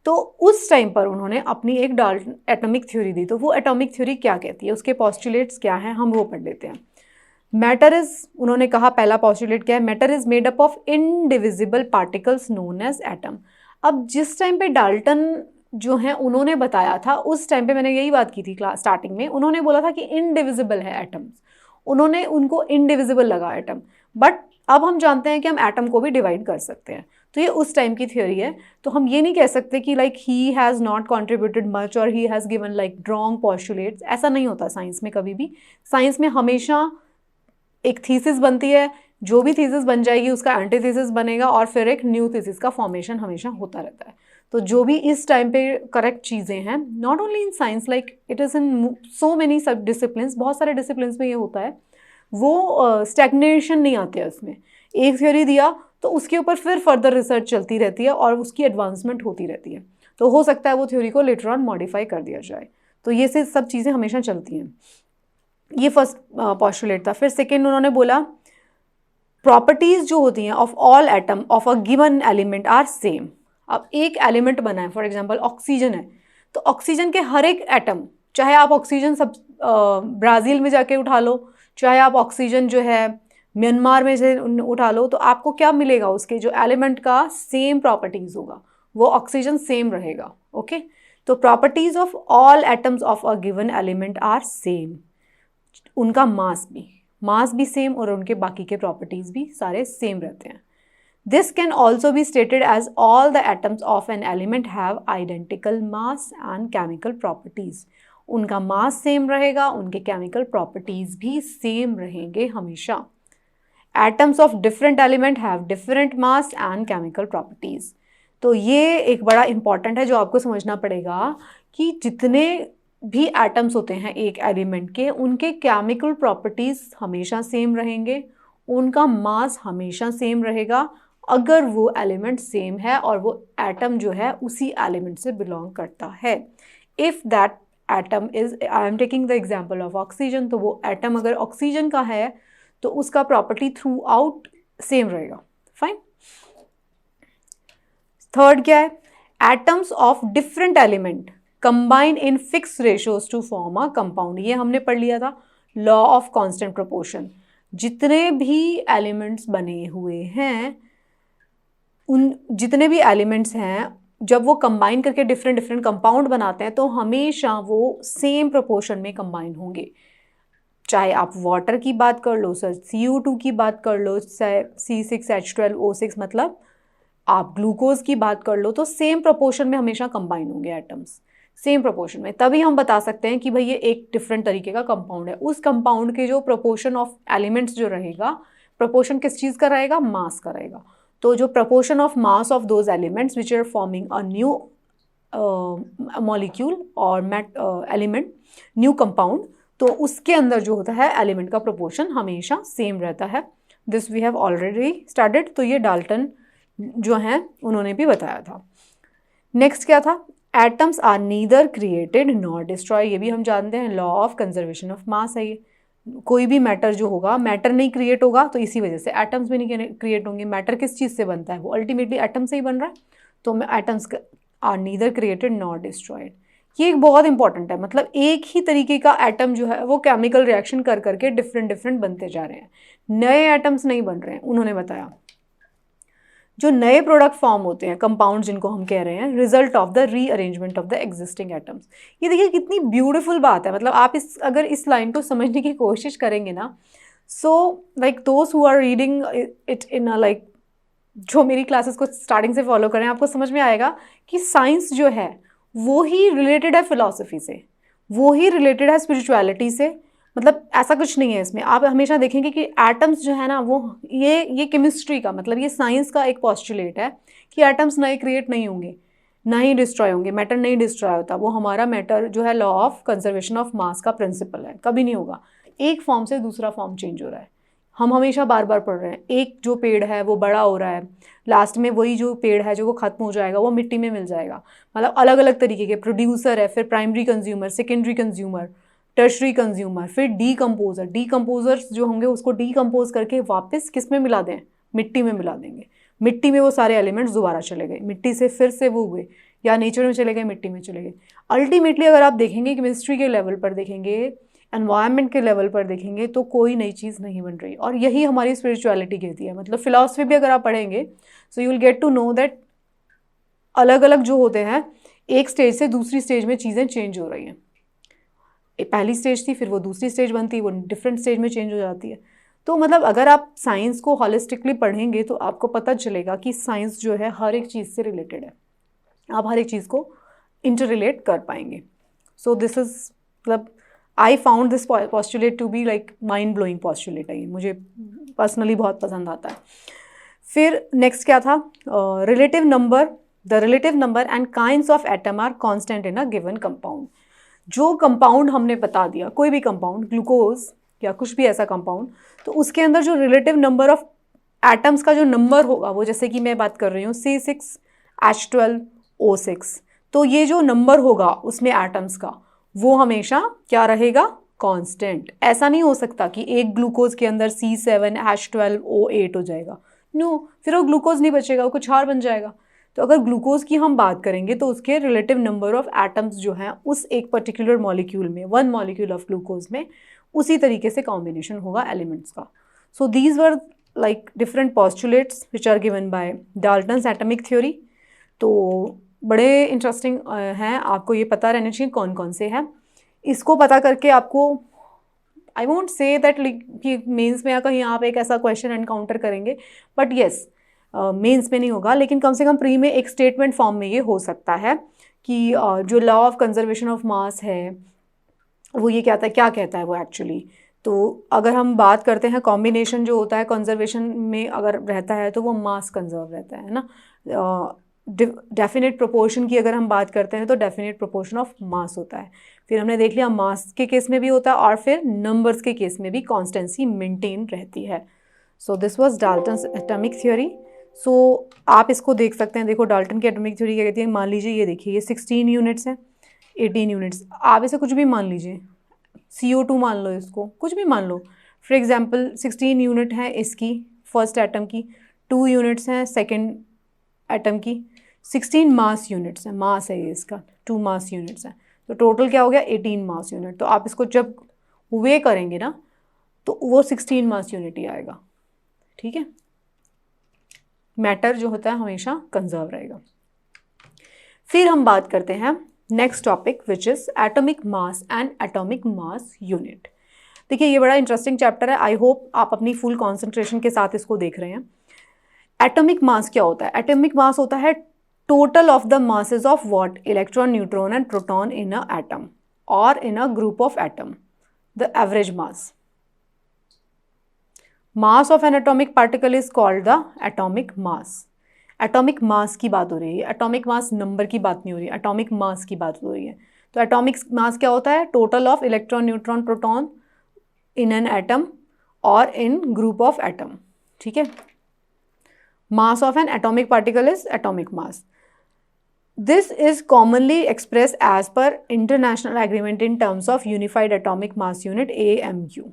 तो उस टाइम पर उन्होंने अपनी एक एटॉमिक थ्योरी दी। तो वो एटॉमिक थ्योरी क्या कहती है, उसके पॉस्टुलेट्स क्या हैं, हम वो पढ़ लेते हैं। मैटर इज, उन्होंने कहा पहला पॉस्टुलेट क्या है, matter is made up of indivisible particles known as atom. अब जिस टाइम पे डाल्टन जो है उन्होंने बताया था, उस टाइम पे मैंने यही बात की थी क्लास स्टार्टिंग में, उन्होंने बोला था कि इनडिविजिबल है एटम्स, उन्होंने उनको इनडिविजिबल लगा एटम। बट अब हम जानते हैं कि हम एटम को भी डिवाइड कर सकते हैं। तो ये उस टाइम की थ्योरी है। तो हम ये नहीं कह सकते कि like he has not contributed much और he has given like wrong postulates. ऐसा नहीं होता साइंस में कभी भी। साइंस में हमेशा एक थीसिस बनती है, जो भी थीसिस बन जाएगी उसका एंटीथीसिस बनेगा और फिर एक न्यू थीसिस का फॉर्मेशन हमेशा होता रहता है। तो जो भी इस टाइम पे करेक्ट चीज़ें हैं, not only in science, like it is in so many सब डिसिप्लिन्स, बहुत सारे डिसिप्लिन्स में ये होता है, वो स्टैग्नेशन नहीं आते हैं उसमें। एक थ्योरी दिया तो उसके ऊपर फिर फर्दर रिसर्च चलती रहती है और उसकी एडवांसमेंट होती रहती है। तो हो सकता है वो थ्योरी को लेटर ऑन मॉडिफाई कर दिया जाए। तो ये से सब चीज़ें हमेशा चलती हैं। ये फर्स्ट पॉस्टुलेट था। फिर सेकेंड उन्होंने बोला प्रॉपर्टीज जो होती हैं of all atom of a given element are same. अब एक एलिमेंट बना है, फॉर एग्जांपल ऑक्सीजन है, तो ऑक्सीजन के हर एक एटम, चाहे आप ऑक्सीजन सब ब्राज़ील में जाके उठा लो, चाहे आप ऑक्सीजन जो है म्यांमार में से उठा लो, तो आपको क्या मिलेगा, उसके जो एलिमेंट का सेम प्रॉपर्टीज होगा, वो ऑक्सीजन सेम रहेगा। ओके, तो properties of all atoms of a given element are same. उनका मास भी सेम और उनके बाकी के प्रॉपर्टीज भी सारे सेम रहते हैं। This can also be stated as all the atoms of an element have identical mass and chemical properties. उनका मास सेम रहेगा, उनके केमिकल प्रॉपर्टीज भी सेम रहेंगे हमेशा। Atoms of different element have different mass and chemical properties. तो ये एक बड़ा इंपॉर्टेंट है जो आपको समझना पड़ेगा कि जितने भी एटम्स होते हैं एक एलिमेंट के, उनके केमिकल प्रॉपर्टीज हमेशा सेम रहेंगे, उनका मास हमेशा सेम रहेगा अगर वो एलिमेंट सेम है और वो एटम जो है उसी एलिमेंट से बिलोंग करता है। If that atom is, I am taking the example of oxygen, तो वो एटम अगर ऑक्सीजन का है तो उसका प्रॉपर्टी थ्रू आउट सेम रहेगा। फाइन। थर्ड क्या है, atoms of different element combine in fix ratios to form a compound. ये हमने पढ़ लिया था, लॉ ऑफ कांस्टेंट प्रोपोर्शन। जितने भी एलिमेंट्स बने हुए हैं, उन जितने भी एलिमेंट्स हैं, जब वो कंबाइन करके डिफरेंट डिफरेंट कंपाउंड बनाते हैं तो हमेशा वो सेम प्रोपोर्शन में कंबाइन होंगे। चाहे आप वाटर की बात कर लो सर, CO2 की बात कर लो, C6H12O6, मतलब आप ग्लूकोज की बात कर लो, तो सेम प्रोपोर्शन में हमेशा कंबाइन होंगे एटम्स, सेम प्रोपोर्शन में। तभी हम बता सकते हैं कि भाई ये एक डिफरेंट तरीके का कंपाउंड है। उस कंपाउंड के जो प्रोपोर्शन ऑफ एलिमेंट्स जो रहेगा, प्रोपोर्शन किस चीज़ का रहेगा, मास का रहेगा। तो जो proportion of mass of those elements which are forming a new molecule और एलिमेंट, न्यू कंपाउंड, तो उसके अंदर जो होता है एलिमेंट का प्रोपोर्शन हमेशा सेम रहता है। This we have already started. तो ये डाल्टन जो हैं उन्होंने भी बताया था। नेक्स्ट क्या था, atoms are neither created nor destroy. ये भी हम जानते हैं, law of conservation of mass है ये। कोई भी मैटर जो होगा, मैटर नहीं क्रिएट होगा तो इसी वजह से एटम्स भी नहीं क्रिएट होंगे। मैटर किस चीज़ से बनता है, वो अल्टीमेटली एटम से ही बन रहा है। तो atoms are neither created nor destroyed. ये एक बहुत इंपॉर्टेंट है, मतलब एक ही तरीके का एटम जो है वो केमिकल रिएक्शन कर करके डिफरेंट डिफरेंट बनते जा रहे हैं, नए एटम्स नहीं बन रहे हैं। उन्होंने बताया जो नए प्रोडक्ट फॉर्म होते हैं, कंपाउंड जिनको हम कह रहे हैं, result of the rearrangement of the existing atoms. ये देखिए कितनी ब्यूटीफुल बात है, मतलब आप अगर इस लाइन को समझने की कोशिश करेंगे ना, so like those who are reading it in like, जो मेरी क्लासेस को स्टार्टिंग से फॉलो करें, आपको समझ में आएगा कि साइंस जो है वो ही रिलेटेड है फिलॉसफी से, वो ही रिलेटेड है स्पिरिचुअलिटी से। मतलब ऐसा कुछ नहीं है इसमें। आप हमेशा देखेंगे कि एटम्स जो है ना, वो ये केमिस्ट्री का, मतलब ये साइंस का एक पॉस्टुलेट है कि एटम्स नए क्रिएट नहीं होंगे, ना ही डिस्ट्रॉय होंगे। मैटर नहीं डिस्ट्रॉय होता, वो हमारा मैटर जो है लॉ ऑफ कंजर्वेशन ऑफ मास का प्रिंसिपल है, कभी नहीं होगा। एक फॉर्म से दूसरा फॉर्म चेंज हो रहा है, हम हमेशा बार बार पढ़ रहे हैं। एक जो पेड़ है वो बड़ा हो रहा है, लास्ट में वही जो पेड़ है जो वो खत्म हो जाएगा, वो मिट्टी में मिल जाएगा। मतलब अलग अलग तरीके के प्रोड्यूसर है, फिर primary consumer, secondary consumer, tertiary consumer, फिर डीकम्पोजर। डीकम्पोजर्स जो होंगे उसको डीकम्पोज करके वापस किस में मिला दें, मिट्टी में मिला देंगे। मिट्टी में वो सारे एलिमेंट्स दोबारा चले गए, मिट्टी से फिर से वो हुए, या नेचर में चले गए, मिट्टी में चले गए। अल्टीमेटली अगर आप देखेंगे केमिस्ट्री के लेवल पर देखेंगे, एनवायरनमेंट के लेवल पर देखेंगे, तो कोई नई चीज़ नहीं बन रही। और यही हमारी स्पिरिचुअलिटी कहती है। मतलब फिलॉसफी भी अगर आप पढ़ेंगे so you will get to know that अलग अलग जो होते हैं, एक स्टेज से दूसरी स्टेज में चीज़ें चेंज हो रही हैं। पहली स्टेज थी, फिर वो दूसरी स्टेज बनती है, वो डिफरेंट स्टेज में चेंज हो जाती है। तो मतलब अगर आप साइंस को हॉलिस्टिकली पढ़ेंगे तो आपको पता चलेगा कि साइंस जो है हर एक चीज़ से रिलेटेड है, आप हर एक चीज़ को इंटर रिलेट कर पाएंगे। सो दिस इज, मतलब I found this postulate to be like mind blowing postulate है, मुझे पर्सनली बहुत पसंद आता है। फिर नेक्स्ट क्या था, relative number, the relative number and kinds of atom are constant in a given compound. जो कंपाउंड हमने बता दिया, कोई भी कंपाउंड, ग्लूकोज या कुछ भी ऐसा कंपाउंड, तो उसके अंदर जो रिलेटिव नंबर ऑफ एटम्स का जो नंबर होगा, वो जैसे कि मैं बात कर रही हूँ C6H12O6, तो ये जो नंबर होगा उसमें एटम्स का, वो हमेशा क्या रहेगा, कांस्टेंट। ऐसा नहीं हो सकता कि एक ग्लूकोज के अंदर C7H12O8 हो जाएगा, नो, फिर वो ग्लूकोज नहीं बचेगा, वो कुछ और बन जाएगा। तो अगर ग्लूकोज की हम बात करेंगे तो उसके रिलेटिव नंबर ऑफ एटम्स जो हैं उस एक पर्टिकुलर मॉलिक्यूल में, वन मॉलिक्यूल ऑफ ग्लूकोज में, उसी तरीके से कॉम्बिनेशन होगा एलिमेंट्स का। So these were like different postulates which are given by Dalton's atomic theory. तो बड़े इंटरेस्टिंग हैं, आपको ये पता रहना चाहिए कौन कौन से हैं। इसको पता करके आपको, आई वोंट से दैट कि मेंस में या कहीं आप एक ऐसा क्वेश्चन एनकाउंटर करेंगे, बट येस मेंस में नहीं होगा, लेकिन कम से कम प्री में एक स्टेटमेंट फॉर्म में ये हो सकता है कि जो law of conservation of mass है वो ये क्या कहता है वो एक्चुअली। तो अगर हम बात करते हैं कॉम्बिनेशन जो होता है कंजर्वेशन में अगर रहता है तो वो मास कंजर्व रहता है ना। डेफिनेट प्रोपोर्शन की अगर हम बात करते हैं तो डेफिनेट प्रोपोर्शन ऑफ मास होता है। फिर हमने देख लिया मास के केस में भी होता है और फिर नंबर्स के केस में भी कॉन्स्टेंसी मेंटेन रहती है। So this was Dalton's atomic theory. So आप इसको देख सकते हैं, देखो डाल्टन की एटॉमिक थ्योरी क्या कहती है। मान लीजिए ये देखिए, ये 16 यूनिट्स हैं, 18 यूनिट्स, आप इसे कुछ भी मान लीजिए, CO2 मान लो, इसको कुछ भी मान लो। फॉर एग्जांपल 16 यूनिट है इसकी फर्स्ट एटम की, 2 यूनिट्स हैं सेकंड एटम की, 16 मास यूनिट्स हैं, मास है ये इसका, 2 मास यूनिट्स हैं, तो टोटल क्या हो गया 18 मास यूनिट। तो आप इसको जब वे करेंगे ना तो वो 16 मास यूनिट ही आएगा। ठीक है, मैटर जो होता है हमेशा कंजर्व रहेगा। फिर हम बात करते हैं next topic which is atomic mass and atomic mass unit. देखिए ये बड़ा इंटरेस्टिंग चैप्टर है, आई होप आप अपनी फुल कॉन्सेंट्रेशन के साथ इसको देख रहे हैं। एटॉमिक मास क्या होता है? एटॉमिक मास होता है total of the masses of what? Electron, neutron and proton in a atom और in a group of atom, the average mass. Mass of an atomic particle is called the atomic mass. Atomic mass की बात हो रही है, atomic mass number की बात नहीं हो रही है, एटॉमिक मास की बात हो रही है। तो एटॉमिक मास क्या होता है? Total of electron, neutron, proton in an atom और इन ग्रुप ऑफ एटम। ठीक है, mass of an atomic particle is atomic mass. This is commonly express as per international agreement in terms of unified atomic mass unit AMU।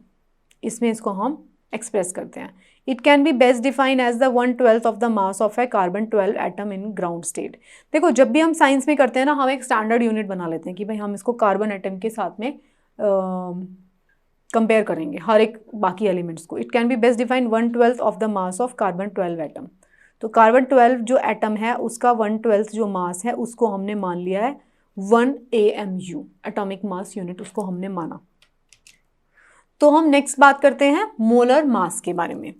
इसमें इसको हम express करते हैं। It can be best define as the 1/12 of the mass of a carbon 12 atom in ground state. देखो जब भी हम science में करते हैं ना, हम एक स्टैंडर्ड यूनिट बना लेते हैं कि भाई हम इसको कार्बन एटम के साथ में कंपेयर करेंगे हर एक बाकी एलिमेंट्स को। It can be best define 1/12 of the mass of carbon 12 atom. तो कार्बन 12 जो एटम है उसका 1/12 जो मास है उसको हमने मान लिया है 1 AMU, एटॉमिक मास यूनिट, उसको हमने माना। तो हम नेक्स्ट बात करते हैं मोलर मास के बारे में।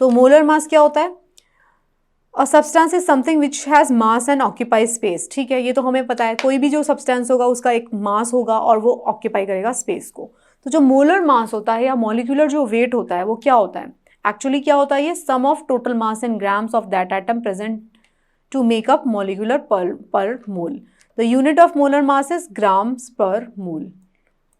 तो मोलर मास क्या होता है? A substance is something which has mass and occupy space. ठीक है, ये तो हमें पता है, कोई भी जो सब्सटेंस होगा उसका एक मास होगा और वो ऑक्यूपाई करेगा स्पेस को। तो जो मोलर मास होता है या मॉलिक्यूलर जो वेट होता है वो क्या होता है? एक्चुअली क्या होता है? ये sum of total mass in grams of that atom present to make up molecular per mole. The unit of molar mass is grams per mole.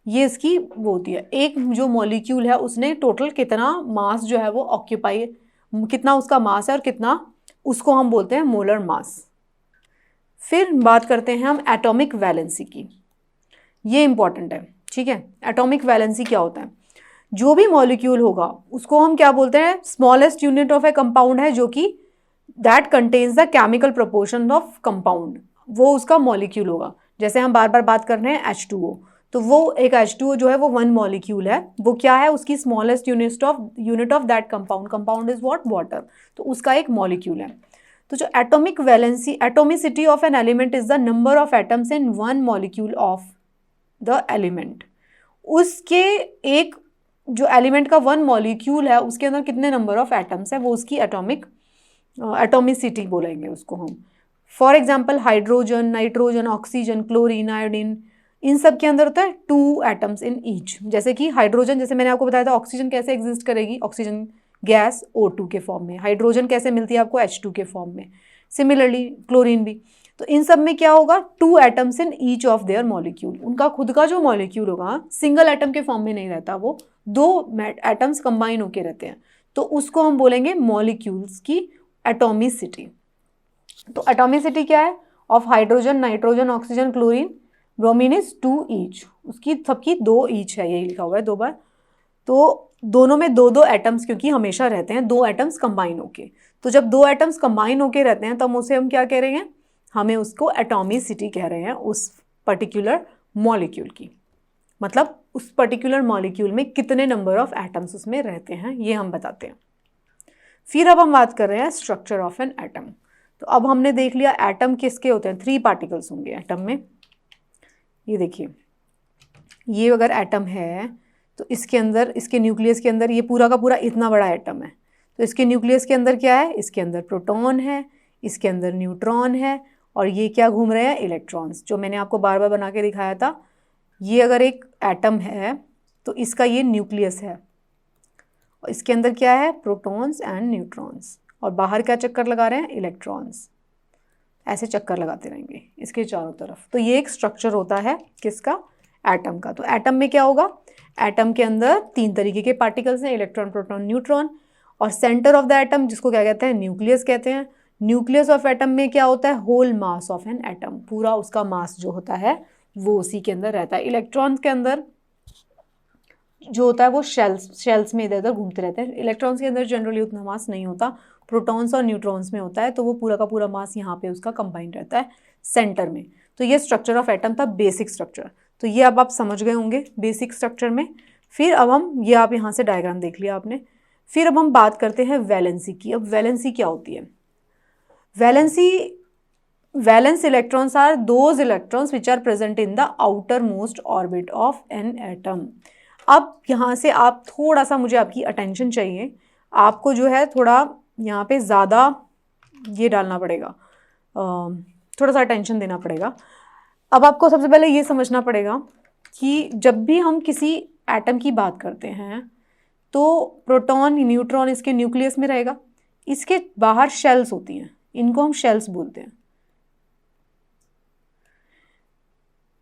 ये इसकी वो होती है, एक जो मॉलिक्यूल है उसने टोटल कितना मास जो है वो ऑक्यूपाई, कितना उसका मास है और कितना, उसको हम बोलते हैं मोलर मास। फिर बात करते हैं हम एटॉमिक वैलेंसी की, ये इंपॉर्टेंट है। ठीक है, एटॉमिक वैलेंसी क्या होता है? जो भी मॉलिक्यूल होगा उसको हम क्या बोलते हैं? Smallest unit of A compound है जो कि that contains the chemical proportion of compound, वो उसका मॉलिक्यूल होगा। जैसे हम बार बार बात कर रहे हैं H2O, तो वो एक H2O जो है वो 1 मॉलिक्यूल है, वो क्या है? उसकी smallest unit of that compound, compound is what? Water, तो उसका एक मॉलिक्यूल है। तो जो atomic valency, atomicity of an element is the number of atoms in 1 molecule of the element. उसके एक जो एलिमेंट का 1 मॉलिक्यूल है उसके अंदर कितने नंबर ऑफ एटम्स है, वो उसकी एटोमिसिटी बोलेंगे उसको हम। For example hydrogen, nitrogen, oxygen, chlorine, iodine, इन सब के अंदर होता है 2 एटम्स इन ईच। जैसे कि हाइड्रोजन, जैसे मैंने आपको बताया था ऑक्सीजन कैसे एग्जिस्ट करेगी, ऑक्सीजन गैस O2 के फॉर्म में, हाइड्रोजन कैसे मिलती है आपको? H2 के फॉर्म में। सिमिलरली क्लोरीन भी। तो इन सब में क्या होगा? 2 atoms in each of their molecule. उनका खुद का जो मॉलिक्यूल होगा सिंगल एटम के फॉर्म में नहीं रहता, वो 2 एटम्स कंबाइन होके रहते हैं, तो उसको हम बोलेंगे मॉलिक्यूल्स की एटोमिसिटी। तो एटोमिसिटी क्या है? Of hydrogen, nitrogen, oxygen, chlorine, bromine is 2 each, उसकी सबकी 2 ईच है, यही लिखा हुआ है 2 बार। तो दोनों में 2-2 एटम्स क्योंकि हमेशा रहते हैं, 2 एटम्स कंबाइन होके। तो जब 2 एटम्स कंबाइन होके रहते हैं तब उसे हम क्या कह रहे हैं? हमें उसको एटोमिसिटी कह रहे हैं उस पर्टिकुलर मॉलिक्यूल की। मतलब उस पर्टिकुलर मॉलिक्यूल में कितने नंबर ऑफ एटम्स उसमें रहते हैं, ये हम बताते हैं। फिर अब हम बात कर रहे हैं स्ट्रक्चर ऑफ एन एटम। तो अब हमने देख लिया एटम किसके होते हैं, 3 पार्टिकल्स होंगे एटम में। ये देखिए, ये अगर एटम है तो इसके अंदर, इसके न्यूक्लियस के अंदर ये पूरा का पूरा इतना बड़ा एटम है, तो इसके न्यूक्लियस के अंदर क्या है? इसके अंदर प्रोटॉन है, इसके अंदर न्यूट्रॉन है, और ये क्या घूम रहे हैं? इलेक्ट्रॉन्स, जो मैंने आपको बार बार बना के दिखाया था। ये अगर एक एटम है तो इसका ये न्यूक्लियस है और इसके अंदर क्या है, प्रोटॉन्स एंड न्यूट्रॉन्स, और बाहर क्या चक्कर लगा रहे हैं, इलेक्ट्रॉन्स। ऐसे चक्कर लगाते रहेंगे इसके चारों तरफ। तो ये एक स्ट्रक्चर होता है किसका, एटम का। तो एटम में क्या होगा, एटम के अंदर 3 तरीके के पार्टिकल्स हैं, इलेक्ट्रॉन, प्रोटॉन, न्यूट्रॉन, और सेंटर ऑफ द एटम जिसको क्या कहते हैं, न्यूक्लियस कहते हैं। न्यूक्लियस ऑफ एटम में क्या होता है, whole mass of an atom, पूरा उसका मास जो होता है वो उसी के अंदर रहता है। इलेक्ट्रॉन्स के अंदर जो होता है वो शेल्स में इधर उधर घूमते रहते हैं। इलेक्ट्रॉन्स के अंदर जनरली उतना मास नहीं होता, प्रोटॉन्स और न्यूट्रॉन्स में होता है, तो वो पूरा का पूरा मास यहाँ पे उसका कंबाइंड रहता है सेंटर में। तो ये स्ट्रक्चर ऑफ एटम था, बेसिक स्ट्रक्चर। तो ये अब आप समझ गए होंगे बेसिक स्ट्रक्चर में। फिर अब हम, ये आप यहाँ से डायग्राम देख लिया आपने। फिर अब हम बात करते हैं वैलेंसी की। अब वैलेंसी क्या होती है, valence electrons are those electrons which are present in the outer most orbit of an atom. अब यहाँ से आप थोड़ा सा, मुझे आपकी अटेंशन चाहिए, आपको जो है थोड़ा यहाँ पे ज़्यादा ये डालना पड़ेगा, थोड़ा सा अटेंशन देना पड़ेगा। अब आपको सबसे पहले ये समझना पड़ेगा कि जब भी हम किसी एटम की बात करते हैं तो प्रोटॉन, न्यूट्रॉन इसके न्यूक्लियस में रहेगा, इसके बाहर शेल्स होती हैं, इनको हम शेल्स बोलते हैं।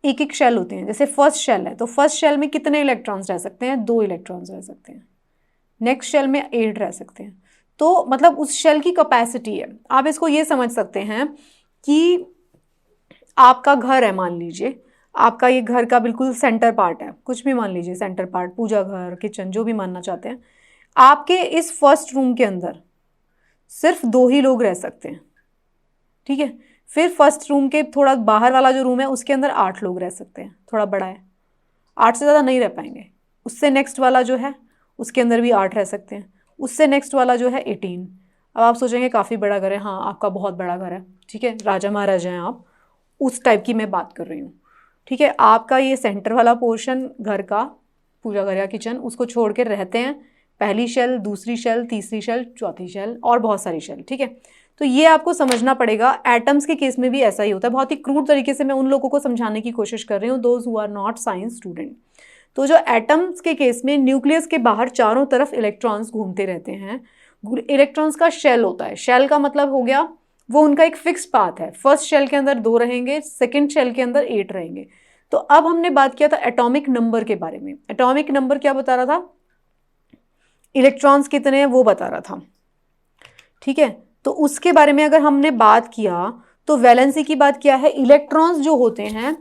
एक एक शेल होते हैं, जैसे फर्स्ट शेल है तो फर्स्ट शेल में कितने इलेक्ट्रॉन्स रह सकते हैं, 2 इलेक्ट्रॉन्स रह सकते हैं। नेक्स्ट शेल में 8 रह सकते हैं। तो मतलब उस शेल की कैपेसिटी है। आप इसको ये समझ सकते हैं कि आपका घर है, मान लीजिए आपका ये घर का बिल्कुल सेंटर पार्ट है, कुछ भी मान लीजिए सेंटर पार्ट, पूजा घर, किचन, जो भी मानना चाहते हैं। आपके इस फर्स्ट रूम के अंदर सिर्फ 2 ही लोग रह सकते हैं, ठीक है। फिर फर्स्ट रूम के थोड़ा बाहर वाला जो रूम है उसके अंदर 8 लोग रह सकते हैं, थोड़ा बड़ा है, 8 से ज़्यादा नहीं रह पाएंगे। उससे नेक्स्ट वाला जो है उसके अंदर भी 8 रह सकते हैं, उससे नेक्स्ट वाला जो है 18। अब आप सोचेंगे काफ़ी बड़ा घर है, हाँ आपका बहुत बड़ा घर है, ठीक है, राजा महाराजा हैं आप, उस टाइप की मैं बात कर रही हूँ, ठीक है। आपका ये सेंटर वाला पोर्शन घर का, पूजा घर या किचन, उसको छोड़ के रहते हैं पहली शेल, दूसरी शेल, तीसरी शेल, चौथी शेल और बहुत सारी शेल, ठीक है। तो ये आपको समझना पड़ेगा। एटम्स के केस में भी ऐसा ही होता है। बहुत ही क्रूड तरीके से मैं उन लोगों को समझाने की कोशिश कर रही हूँ, those who are not science student. तो जो एटम्स के केस में न्यूक्लियस के बाहर चारों तरफ इलेक्ट्रॉन्स घूमते रहते हैं। इलेक्ट्रॉन्स का शेल होता है, शेल का मतलब हो गया वो उनका एक फिक्स पाथ है। फर्स्ट शेल के अंदर 2 रहेंगे, सेकेंड शेल के अंदर 8 रहेंगे। तो अब हमने बात किया था एटॉमिक नंबर के बारे में। एटॉमिक नंबर क्या बता रहा था, इलेक्ट्रॉन्स कितने हैं वो बता रहा था, ठीक है। तो उसके बारे में अगर हमने बात किया तो वैलेंसी की बात क्या है, इलेक्ट्रॉन्स जो होते हैं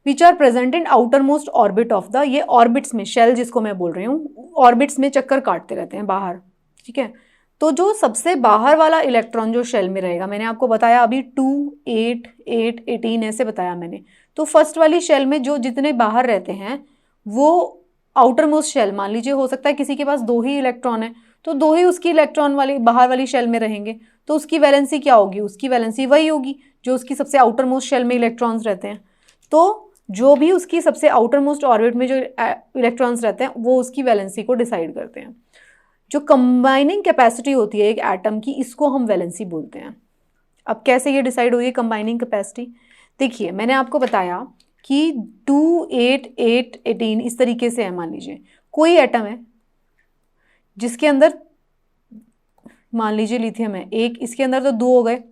which are present in outer most orbit of the, ये ऑर्बिट्स में, शेल जिसको मैं बोल रही हूँ, ऑर्बिट्स में चक्कर काटते रहते हैं बाहर, ठीक है। तो जो सबसे बाहर वाला इलेक्ट्रॉन जो शेल में रहेगा, मैंने आपको बताया अभी 2, 8, 8, 18 ऐसे बताया मैंने। तो फर्स्ट वाली शेल में जो जितने बाहर रहते हैं वो आउटर मोस्ट शेल, मान लीजिए हो सकता है किसी के पास 2 ही इलेक्ट्रॉन है, तो 2 ही उसकी इलेक्ट्रॉन वाली बाहर वाली शेल में रहेंगे, तो उसकी वैलेंसी क्या होगी, उसकी वैलेंसी वही होगी जो उसकी सबसे आउटर मोस्ट शेल में इलेक्ट्रॉन्स रहते हैं। तो जो भी उसकी सबसे आउटर मोस्ट ऑर्बिट में जो इलेक्ट्रॉन्स रहते हैं वो उसकी वैलेंसी को डिसाइड करते हैं। जो कंबाइनिंग कैपेसिटी होती है एक एटम की, इसको हम वैलेंसी बोलते हैं। अब कैसे ये डिसाइड हुई है कंबाइनिंग कैपेसिटी, देखिए मैंने आपको बताया कि 2, 8, 8, 18 इस तरीके से है। मान लीजिए कोई एटम है जिसके अंदर, मान लीजिए लिथियम है एक, इसके अंदर तो 2 हो गए।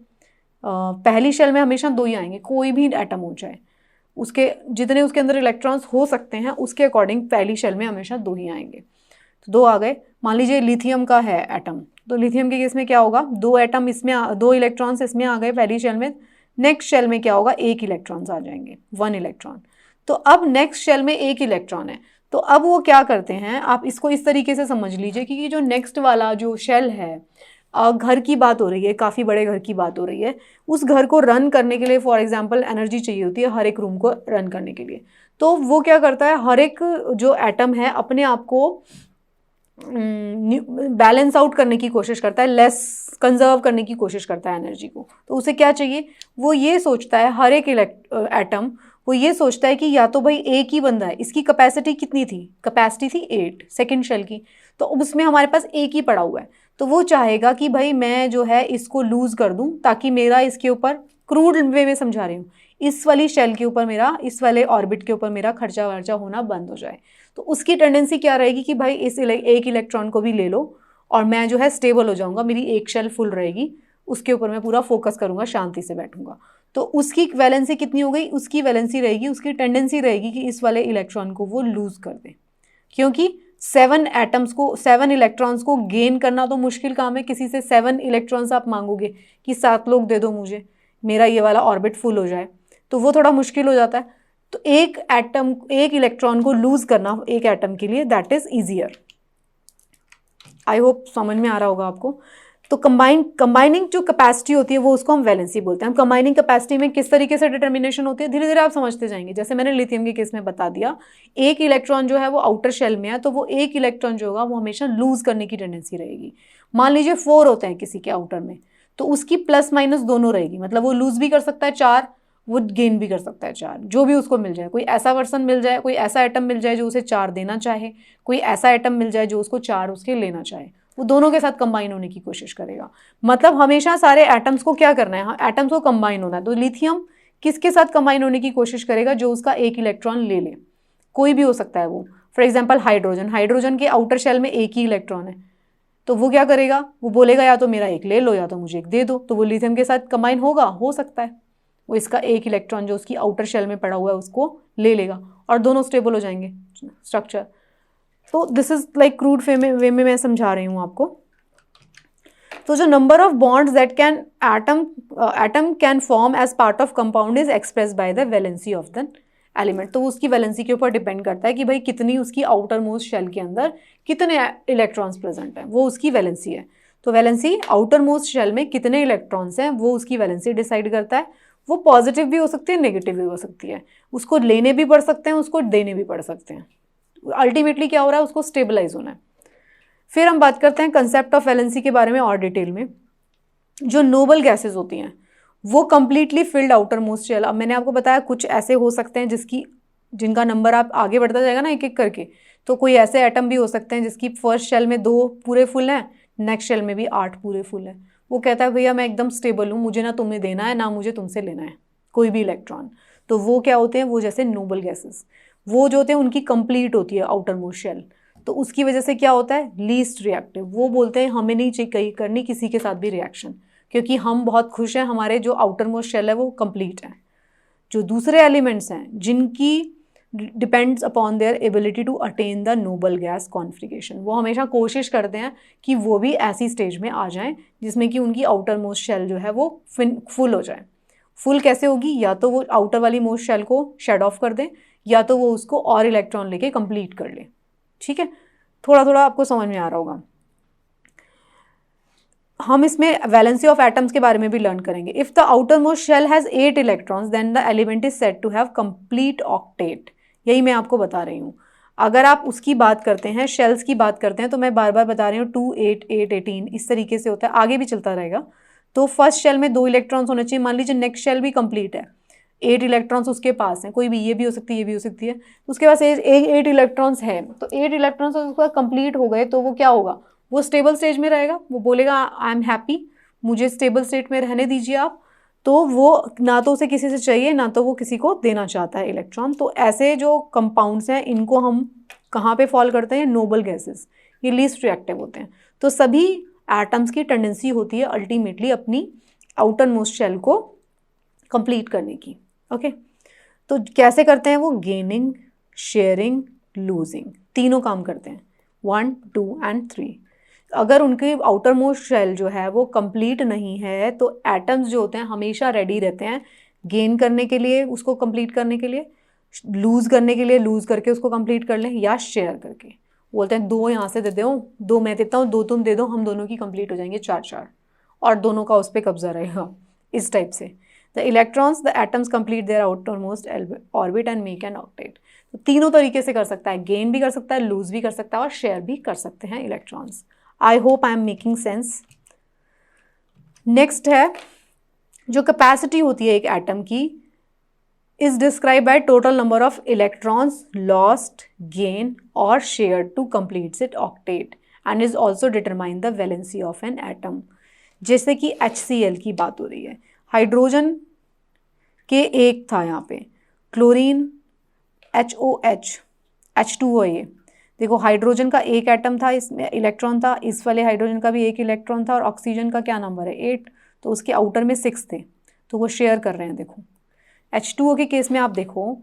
पहली शेल में हमेशा 2 ही आएंगे, कोई भी एटम हो जाए, उसके जितने उसके अंदर इलेक्ट्रॉन्स हो सकते हैं उसके अकॉर्डिंग पहली शेल में हमेशा 2 ही आएंगे। तो 2 आ गए। मान लीजिए लिथियम का है एटम, तो लिथियम के केस में क्या होगा, 2 एटम इसमें, 2 इलेक्ट्रॉन्स इसमें आ गए पहली शेल में। नेक्स्ट शेल में क्या होगा, 1 इलेक्ट्रॉन्स आ जाएंगे, 1 इलेक्ट्रॉन। तो अब नेक्स्ट शेल में 1 इलेक्ट्रॉन है, तो अब वो क्या करते हैं, आप इसको इस तरीके से समझ लीजिए कि ये जो नेक्स्ट वाला जो शेल है, घर की बात हो रही है, काफ़ी बड़े घर की बात हो रही है, उस घर को रन करने के लिए फॉर एग्जांपल एनर्जी चाहिए होती है हर एक रूम को रन करने के लिए। तो वो क्या करता है, हर एक जो एटम है अपने आप को बैलेंस आउट करने की कोशिश करता है, लेस कंजर्व करने की कोशिश करता है एनर्जी को। तो उसे क्या चाहिए, वो ये सोचता है, हर एक एटम वो ये सोचता है कि या तो भाई एक ही बंदा है, इसकी कैपेसिटी कितनी थी, कैपेसिटी थी 8 सेकेंड शेल की, तो उसमें हमारे पास एक ही पड़ा हुआ है, तो वो चाहेगा कि भाई मैं जो है इसको लूज़ कर दूं ताकि मेरा इसके ऊपर क्रूड वे में समझा रही हूँ, इस वाली शेल के ऊपर मेरा, इस वाले ऑर्बिट के ऊपर मेरा खर्चा वर्चा होना बंद हो जाए, तो उसकी टेंडेंसी क्या रहेगी कि भाई इस एक इलेक्ट्रॉन को भी ले लो और मैं जो है स्टेबल हो जाऊंगा, मेरी एक शेल फुल रहेगी, उसके ऊपर मैं पूरा फोकस करूंगा, शांति से बैठूंगा। तो उसकी वैलेंसी कितनी हो गई, उसकी वैलेंसी रहेगी, उसकी टेंडेंसी रहेगी कि इस वाले इलेक्ट्रॉन को वो लूज कर दे, क्योंकि 7 एटम्स को, 7 इलेक्ट्रॉन्स को गेन करना तो मुश्किल काम है। किसी से 7 इलेक्ट्रॉन्स आप मांगोगे कि 7 लोग दे दो मुझे, मेरा ये वाला ऑर्बिट फुल हो जाए, तो वो थोड़ा मुश्किल हो जाता है। तो एक एटम, एक इलेक्ट्रॉन को लूज करना एक एटम के लिए, that is easier. I hope समझ में आ रहा होगा आपको। तो कंबाइनिंग जो कैपेसिटी होती है वो उसको हम वैलेंसी बोलते हैं। हम कंबाइनिंग कैपेसिटी में किस तरीके से डिटर्मिनेशन होती है, धीरे धीरे आप समझते जाएंगे। जैसे मैंने लिथियम के केस में बता दिया, एक इलेक्ट्रॉन जो है वो आउटर शेल में है, तो वो एक इलेक्ट्रॉन जो होगा वो हमेशा लूज करने की टेंडेंसी रहेगी। मान लीजिए 4 होते हैं किसी के आउटर में, तो उसकी प्लस माइनस दोनों रहेगी, मतलब वो लूज भी कर सकता है 4, वो गेन भी कर सकता है 4, जो भी उसको मिल जाए। कोई ऐसा पर्सन मिल जाए, कोई ऐसा एटम मिल जाए जो उसे 4 देना चाहे, कोई ऐसा एटम मिल जाए जो उसको 4 उसके लेना चाहे, वो दोनों के साथ कंबाइन होने की कोशिश करेगा। मतलब हमेशा सारे एटम्स को क्या करना है, एटम्स को कंबाइन होना है। तो लिथियम किसके साथ कंबाइन होने की कोशिश करेगा, जो उसका एक इलेक्ट्रॉन ले ले, कोई भी हो सकता है वो। फॉर एग्जाम्पल हाइड्रोजन, हाइड्रोजन के आउटर शेल में एक ही इलेक्ट्रॉन है, तो वो क्या करेगा, वो बोलेगा या तो मेरा एक ले लो या तो मुझे एक दे दो, तो वो लिथियम के साथ कंबाइन होगा, हो सकता है वो इसका एक इलेक्ट्रॉन जो उसकी आउटर शेल में पड़ा हुआ है उसको ले लेगा और दोनों स्टेबल हो जाएंगे स्ट्रक्चर। तो this is like crude way में मैं समझा रही हूँ आपको। तो जो number of bonds that can atom can form as part of compound is express by the valency of the element. तो उसकी वैलेंसी के ऊपर डिपेंड करता है कि भाई कितनी उसकी आउटर मोस्ट शेल के अंदर कितने इलेक्ट्रॉन्स प्रेजेंट हैं, वो उसकी वैलेंसी है। तो वैलेंसी आउटर मोस्ट शेल में कितने इलेक्ट्रॉन्स हैं वो उसकी वैलेंसी डिसाइड करता है। वो पॉजिटिव भी हो सकती है, नेगेटिव भी हो सकती है, उसको लेने भी पड़ सकते हैं, उसको देने भी पड़ सकते हैं। अल्टीमेटली क्या हो रहा है, उसको स्टेबलाइज होना है। फिर हम बात करते हैं कंसेप्ट ऑफ वैलेंसी के बारे में और डिटेल में। जो नोबल गैसेज होती हैं वो completely filled outer most shell. अब मैंने आपको बताया कुछ ऐसे हो सकते हैं जिनका नंबर आप आगे बढ़ता जाएगा ना एक एक करके, तो कोई ऐसे एटम भी हो सकते हैं जिसकी फर्स्ट शेल में 2 पूरे फुल हैं, नेक्स्ट शेल में भी 8 पूरे फुल हैं। वो कहता है भैया मैं एकदम स्टेबल हूँ, मुझे ना तुम्हें देना है ना मुझे तुमसे लेना है कोई भी इलेक्ट्रॉन। तो वो क्या होते हैं, वो जैसे नोबल गैसेस, वो जो होते हैं उनकी कंप्लीट होती है आउटर मोस्ट शेल, तो उसकी वजह से क्या होता है, लीस्ट रिएक्टिव। वो बोलते हैं हमें नहीं चाहिए करनी किसी के साथ भी रिएक्शन, क्योंकि हम बहुत खुश हैं, हमारे जो आउटर मोस्ट शेल है वो कंप्लीट है। जो दूसरे एलिमेंट्स हैं जिनकी depends upon their ability to attain the noble gas configuration, वो हमेशा कोशिश करते हैं कि वो भी ऐसी स्टेज में आ जाएं जिसमें कि उनकी आउटर मोस्ट शेल जो है वो फुल हो जाए। फुल कैसे होगी, या तो वो आउटर वाली मोस्ट शेल को शेड ऑफ कर दें या तो वो उसको और इलेक्ट्रॉन लेके कंप्लीट कर ले। ठीक है, थोड़ा थोड़ा आपको समझ में आ रहा होगा। हम इसमें वैलेंसी ऑफ एटम्स के बारे में भी लर्न करेंगे। If the outer most shell has 8 electrons then the element is said to have complete octet. यही मैं आपको बता रही हूँ। अगर आप उसकी बात करते हैं, शेल्स की बात करते हैं, तो मैं बार बार बता रही हूँ 2, 8, 8, 18 इस तरीके से होता है, आगे भी चलता रहेगा। तो फर्स्ट शेल में 2 इलेक्ट्रॉन्स होने चाहिए। मान लीजिए नेक्स्ट शेल भी कंप्लीट है, 8 इलेक्ट्रॉन्स उसके पास हैं, कोई भी, ये भी हो सकती है, ये भी हो सकती है, उसके पास 8 इलेक्ट्रॉन्स है, तो 8 इलेक्ट्रॉन्स उसका कंप्लीट हो गए, तो वो क्या होगा, वो स्टेबल स्टेज में रहेगा। वो बोलेगा आई एम हैप्पी, मुझे स्टेबल स्टेट में रहने दीजिए आप। तो वो ना तो उसे किसी से चाहिए ना तो वो किसी को देना चाहता है इलेक्ट्रॉन। तो ऐसे जो कंपाउंड्स हैं इनको हम कहाँ पे फॉल करते हैं, नोबल गैसेस, ये लीस्ट रिएक्टिव होते हैं। तो सभी एटम्स की टेंडेंसी होती है अल्टीमेटली अपनी आउटर मोस्ट शेल को कंप्लीट करने की। ओके, तो कैसे करते हैं वो, गेनिंग, शेयरिंग, लूजिंग, तीनों काम करते हैं, 1, 2 एंड 3। अगर उनकी आउटर मोस्ट शेल जो है वो कंप्लीट नहीं है तो एटम्स जो होते हैं हमेशा रेडी रहते हैं गेन करने के लिए, उसको कंप्लीट करने के लिए, लूज करने के लिए, लूज करके उसको कंप्लीट कर लें, या शेयर करके। बोलते हैं 2 यहाँ से दे दो, 2 मैं देता हूँ, 2 तुम दे दो, हम दोनों की कंप्लीट हो जाएंगे 4-4 और दोनों का उस पर कब्जा रहेगा, इस टाइप से। The electrons, the atoms complete their outer most orbit and make an octet. तो तीनों तरीके से कर सकता है, गेन भी कर सकता है, लूज भी कर सकता है और शेयर भी कर सकते हैं electrons. I hope I am making sense. Next है जो कैपेसिटी होती है एक एटम की, is describe by total number of electrons lost, gain और share to complete it octet and is also determine the valency of an atom. जैसे कि HCl की बात हो रही है, हाइड्रोजन के एक था यहाँ पे, क्लोरीन HOH, H2O ये। देखो हाइड्रोजन का एक एटम था, इसमें इलेक्ट्रॉन था, इस वाले हाइड्रोजन का भी एक इलेक्ट्रॉन था, और ऑक्सीजन का क्या नंबर है 8, तो उसके आउटर में 6 थे, तो वो शेयर कर रहे हैं। देखो H2O के केस में आप देखो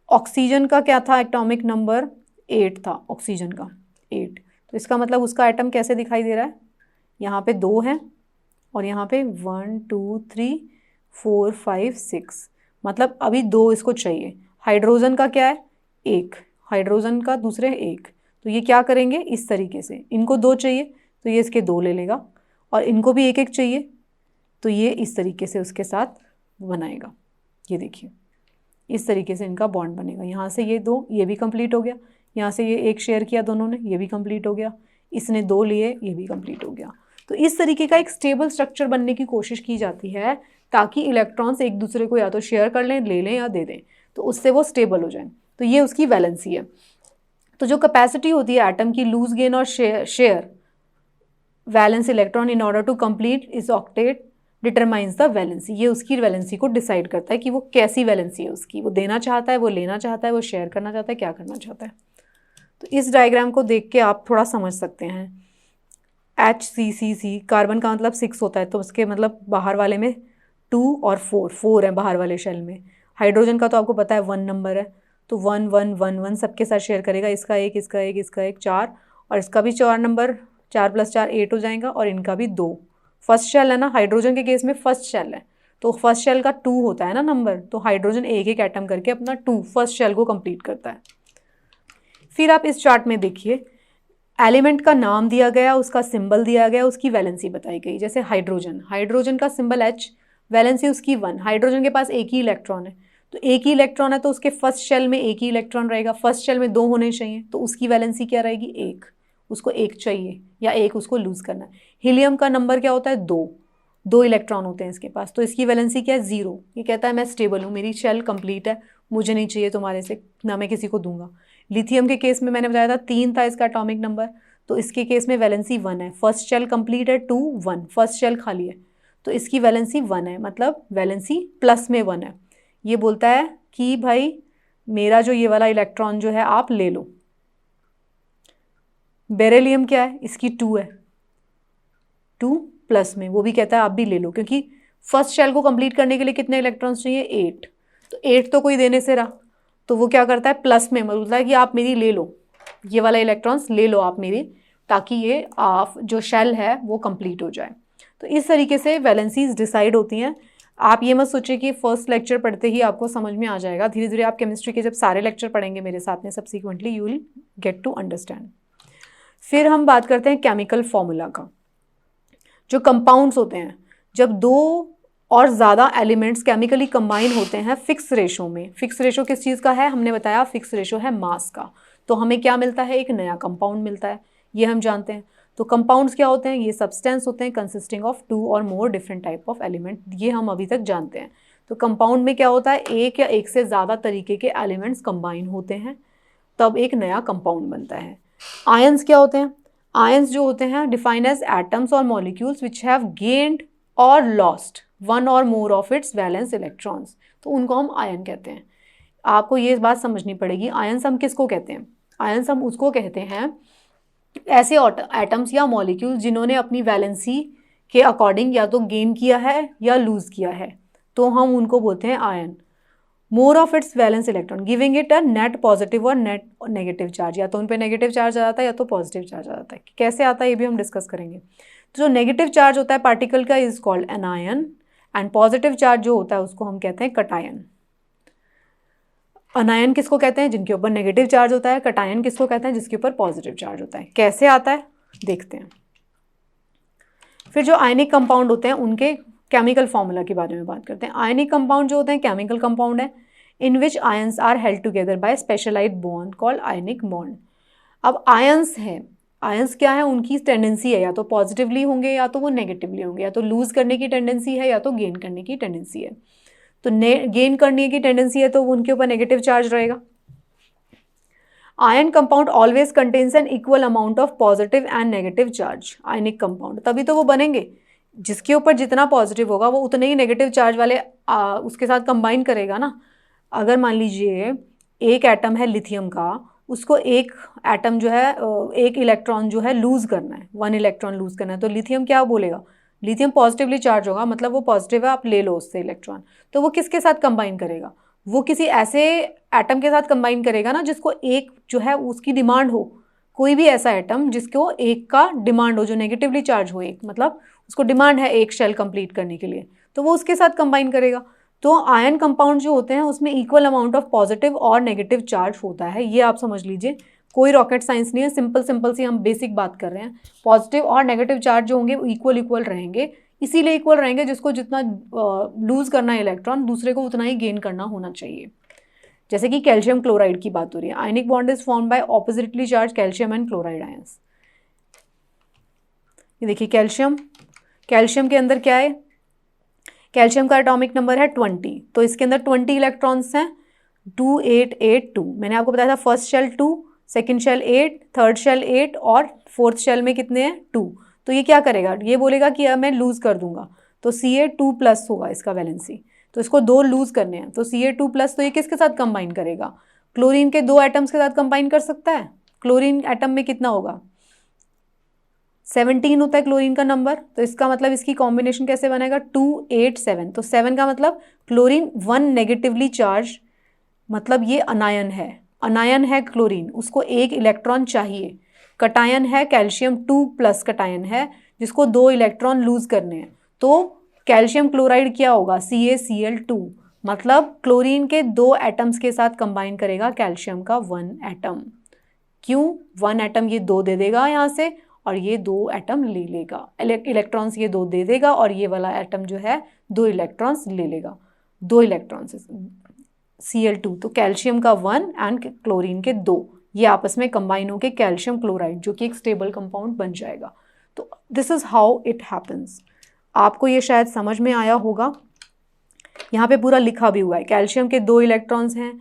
ऑक्सीजन का क्या था, एटॉमिक नंबर 8 था, ऑक्सीजन का 8, तो इसका मतलब उसका एटम कैसे दिखाई दे रहा है, यहाँ पे 2 हैं और यहाँ पे 1 2 3 4 5 6, मतलब अभी 2 इसको चाहिए। हाइड्रोजन का क्या है 1, हाइड्रोजन का दूसरे 1, तो ये क्या करेंगे इस तरीके से, इनको 2 चाहिए तो ये इसके 2 ले लेगा, और इनको भी 1 1 चाहिए तो ये इस तरीके से उसके साथ बनाएगा। ये देखिए इस तरीके से इनका बॉन्ड बनेगा। यहाँ से ये 2, ये भी कंप्लीट हो गया, यहाँ से ये 1 शेयर किया दोनों ने, ये भी कंप्लीट हो गया, इसने 2 लिए, ये भी कंप्लीट हो गया। तो इस तरीके का एक स्टेबल स्ट्रक्चर बनने की कोशिश की जाती है ताकि इलेक्ट्रॉन्स एक दूसरे को या तो शेयर कर लें, ले लें या दे दें, तो उससे वो स्टेबल हो जाए। तो ये उसकी वैलेंसी है। तो जो कैपेसिटी होती है एटम की लूज गेन और share valence electron in order to complete इस ऑक्टेट डिटरमाइंस द वैलेंसी, ये उसकी वैलेंसी को डिसाइड करता है कि वो कैसी वैलेंसी है उसकी, वो देना चाहता है, वो लेना चाहता है, वो शेयर करना चाहता है, क्या करना चाहता है। तो इस डायग्राम को देख के आप थोड़ा समझ सकते हैं। HCCC कार्बन का मतलब 6 होता है, तो उसके मतलब बाहर वाले में 2 और 4 है बाहर वाले शेल में। हाइड्रोजन का तो आपको पता है 1 नंबर है, तो 1 1 1 1 सबके साथ शेयर करेगा, इसका 1 इसका 1 इसका 1 4, और इसका भी 4 नंबर, 4 + 4 8 हो जाएगा, और इनका भी 2। फर्स्ट शेल है ना, हाइड्रोजन के केस में फर्स्ट शेल है, तो फर्स्ट शेल का 2 होता है ना नंबर, तो हाइड्रोजन एक एक एटम करके अपना 2 फर्स्ट शेल को कंप्लीट करता है। फिर आप इस चार्ट में देखिए एलिमेंट का नाम दिया गया, उसका सिंबल दिया गया, उसकी वैलेंसी बताई गई। जैसे हाइड्रोजन का सिंबल H, वैलेंसी उसकी 1। हाइड्रोजन के पास एक ही इलेक्ट्रॉन है, तो एक ही इलेक्ट्रॉन है तो उसके फर्स्ट शेल में एक ही इलेक्ट्रॉन रहेगा, फर्स्ट शेल में 2 होने चाहिए, तो उसकी वैलेंसी क्या रहेगी 1, उसको 1 चाहिए या 1 उसको लूज करना है। हीलियम का नंबर क्या होता है 2 इलेक्ट्रॉन होते हैं इसके पास, तो इसकी वैलेंसी क्या है 0, ये कहता है मैं स्टेबल हूँ, मेरी शेल कंप्लीट है, मुझे नहीं चाहिए तुम्हारे से, ना मैं किसी को दूंगा। लिथियम के केस में मैंने बताया था 3 था इसका एटॉमिक नंबर, तो इसके केस में वैलेंसी 1 है, फर्स्ट शेल कंप्लीट है 2 1, फर्स्ट शेल खाली है, तो इसकी वैलेंसी 1 है, मतलब वैलेंसी प्लस में 1 है। ये बोलता है कि भाई मेरा जो ये वाला इलेक्ट्रॉन जो है आप ले लो। बेरिलियम क्या है, इसकी 2 है, 2 प्लस में, वो भी कहता है आप भी ले लो, क्योंकि फर्स्ट शेल को कंप्लीट करने के लिए कितने इलेक्ट्रॉन्स चाहिए 8, तो 8 तो कोई देने से रहा, तो वो क्या करता है प्लस में बोलता है कि आप मेरी ले लो, ये वाला इलेक्ट्रॉन्स ले लो आप मेरी, ताकि ये आप जो शेल है वो कंप्लीट हो जाए। तो इस तरीके से वैलेंसीज डिसाइड होती हैं। आप ये मत सोचिए कि फर्स्ट लेक्चर पढ़ते ही आपको समझ में आ जाएगा, धीरे धीरे आप केमिस्ट्री के जब सारे लेक्चर पढ़ेंगे मेरे साथ में subsequently you will get to understand. फिर हम बात करते हैं केमिकल फॉर्मूला का। जो कंपाउंड्स होते हैं, जब 2 और ज़्यादा एलिमेंट्स केमिकली कंबाइन होते हैं फिक्स रेशो में, फिक्स रेशो किस चीज़ का है हमने बताया, फिक्स रेशो है मास का, तो हमें क्या मिलता है एक नया कंपाउंड मिलता है, ये हम जानते हैं। तो कंपाउंड्स क्या होते हैं, ये सब्सटेंस होते हैं कंसिस्टिंग ऑफ 2 और more different type of element, ये हम अभी तक जानते हैं। तो कंपाउंड में क्या होता है, एक या एक से ज़्यादा तरीके के एलिमेंट्स कंबाइन होते हैं, तब एक नया कंपाउंड बनता है। आयंस क्या होते हैं, आयंस जो होते हैं डिफाइन एज एटम्स और मॉलिक्यूल्स विच हैव गेन्ड और लॉस्ट 1 और more of its valence electrons, तो उनको हम आयन कहते हैं। आपको ये बात समझनी पड़ेगी, आयंस हम किसको कहते हैं, आयंस हम उसको कहते हैं ऐसे एटम्स या मॉलिक्यूल्स जिन्होंने अपनी वैलेंसी के अकॉर्डिंग या तो गेन किया है या लूज किया है, तो हम उनको बोलते हैं ion. More of its valence electron giving it a net positive और नेट नेगेटिव चार्ज, या तो उन पे नेगेटिव चार्ज आ जाता है या तो पॉजिटिव चार्ज आ जाता है। कैसे आता है ये भी हम डिस्कस करेंगे। तो जो नेगेटिव चार्ज होता है पार्टिकल का is called anion, and positive charge जो होता है उसको हम कहते हैं कटायन। अनायन किसको कहते हैं, जिनके ऊपर नेगेटिव चार्ज होता है, कटायन किसको कहते हैं, जिसके ऊपर पॉजिटिव चार्ज होता है। कैसे आता है देखते हैं। फिर जो आयनिक कंपाउंड होते हैं उनके केमिकल फॉर्मूला के बारे में बात करते हैं। आयनिक कंपाउंड जो होते हैं केमिकल कंपाउंड है in which ions are held together by specialized bond called ionic bond. अब आयंस है, आयंस क्या है, उनकी टेंडेंसी है या तो पॉजिटिवली होंगे या तो वो नेगेटिवली होंगे, या तो लूज करने की टेंडेंसी है या तो गेन करने की टेंडेंसी है। तो गेन करने की टेंडेंसी है तो उनके ऊपर नेगेटिव चार्ज रहेगा। Ion compound always contains an equal amount of positive and negative charge. Ionic compound तभी तो वो बनेंगे, जिसके ऊपर जितना पॉजिटिव होगा वो उतने ही नेगेटिव चार्ज वाले उसके साथ कंबाइन करेगा ना। अगर मान लीजिए एक एटम है लिथियम का, उसको एक एटम जो है एक इलेक्ट्रॉन जो है लूज करना है, 1 इलेक्ट्रॉन लूज करना है, तो लिथियम क्या बोलेगा, लिथियम पॉजिटिवली चार्ज होगा, मतलब वो पॉजिटिव है, आप ले लो उससे इलेक्ट्रॉन। तो वो किसके साथ कंबाइन करेगा, वो किसी ऐसे एटम के साथ कंबाइन करेगा ना जिसको एक जो है उसकी डिमांड हो, कोई भी ऐसा एटम जिसको एक का डिमांड हो, जो नेगेटिवली चार्ज हो, एक मतलब उसको डिमांड है एक शेल कंप्लीट करने के लिए, तो वो उसके साथ कंबाइन करेगा। तो आयन कंपाउंड जो होते हैं उसमें इक्वल अमाउंट ऑफ पॉजिटिव और नेगेटिव चार्ज होता है, ये आप समझ लीजिए। कोई रॉकेट साइंस नहीं है, सिंपल सी हम बेसिक बात कर रहे हैं। पॉजिटिव और नेगेटिव चार्ज जो होंगे वो इक्वल रहेंगे, इसीलिए इक्वल रहेंगे जिसको जितना लूज करना है इलेक्ट्रॉन, दूसरे को उतना ही गेन करना होना चाहिए। जैसे कि कैल्शियम क्लोराइड की बात हो रही है, ionic bond is formed by oppositely charge calcium and chloride ions. ये देखिए कैल्शियम के अंदर क्या है, कैल्शियम का एटॉमिक नंबर है 20, तो इसके अंदर 20 इलेक्ट्रॉन्स हैं, 2 8 8 2। मैंने आपको बताया था first shell 2, second shell 8, third shell 8 और फोर्थ शेल में कितने हैं 2। तो ये क्या करेगा, ये बोलेगा कि अब मैं लूज कर दूंगा, तो Ca2+ होगा इसका वैलेंसी, तो इसको 2 लूज करने हैं, तो Ca2+, तो ये किसके साथ कंबाइन करेगा, क्लोरीन के 2 एटम्स के साथ कंबाइन कर सकता है। क्लोरीन एटम में कितना होगा, 17 होता है क्लोरीन का नंबर, तो इसका मतलब इसकी कॉम्बिनेशन कैसे बनेगा, 2 8 7, तो 7 का मतलब क्लोरीन 1 नेगेटिवली चार्ज, मतलब ये अनायन है क्लोरीन, उसको एक इलेक्ट्रॉन चाहिए। कटायन है कैल्शियम 2+ कटायन है जिसको 2 इलेक्ट्रॉन लूज करने हैं, तो कैल्शियम क्लोराइड क्या होगा, CaCl2, मतलब क्लोरीन के 2 एटम्स के साथ कंबाइन करेगा कैल्शियम का 1 एटम। क्यों, 1 एटम ये 2 दे देगा यहाँ से, और ये 2 एटम ले लेगा, इलेक्ट्रॉन्स ये 2 दे देगा, और ये वाला एटम जो है 2 इलेक्ट्रॉन्स ले लेगा, 2 इलेक्ट्रॉन्स Cl2, तो कैल्शियम का 1 एंड क्लोरीन के 2, ये आपस में कंबाइन होकर कैल्शियम क्लोराइड जो कि एक स्टेबल कंपाउंड बन जाएगा। तो this is how it happens. आपको ये शायद समझ में आया होगा, यहाँ पे पूरा लिखा भी हुआ है। कैल्शियम के 2 इलेक्ट्रॉन्स हैं,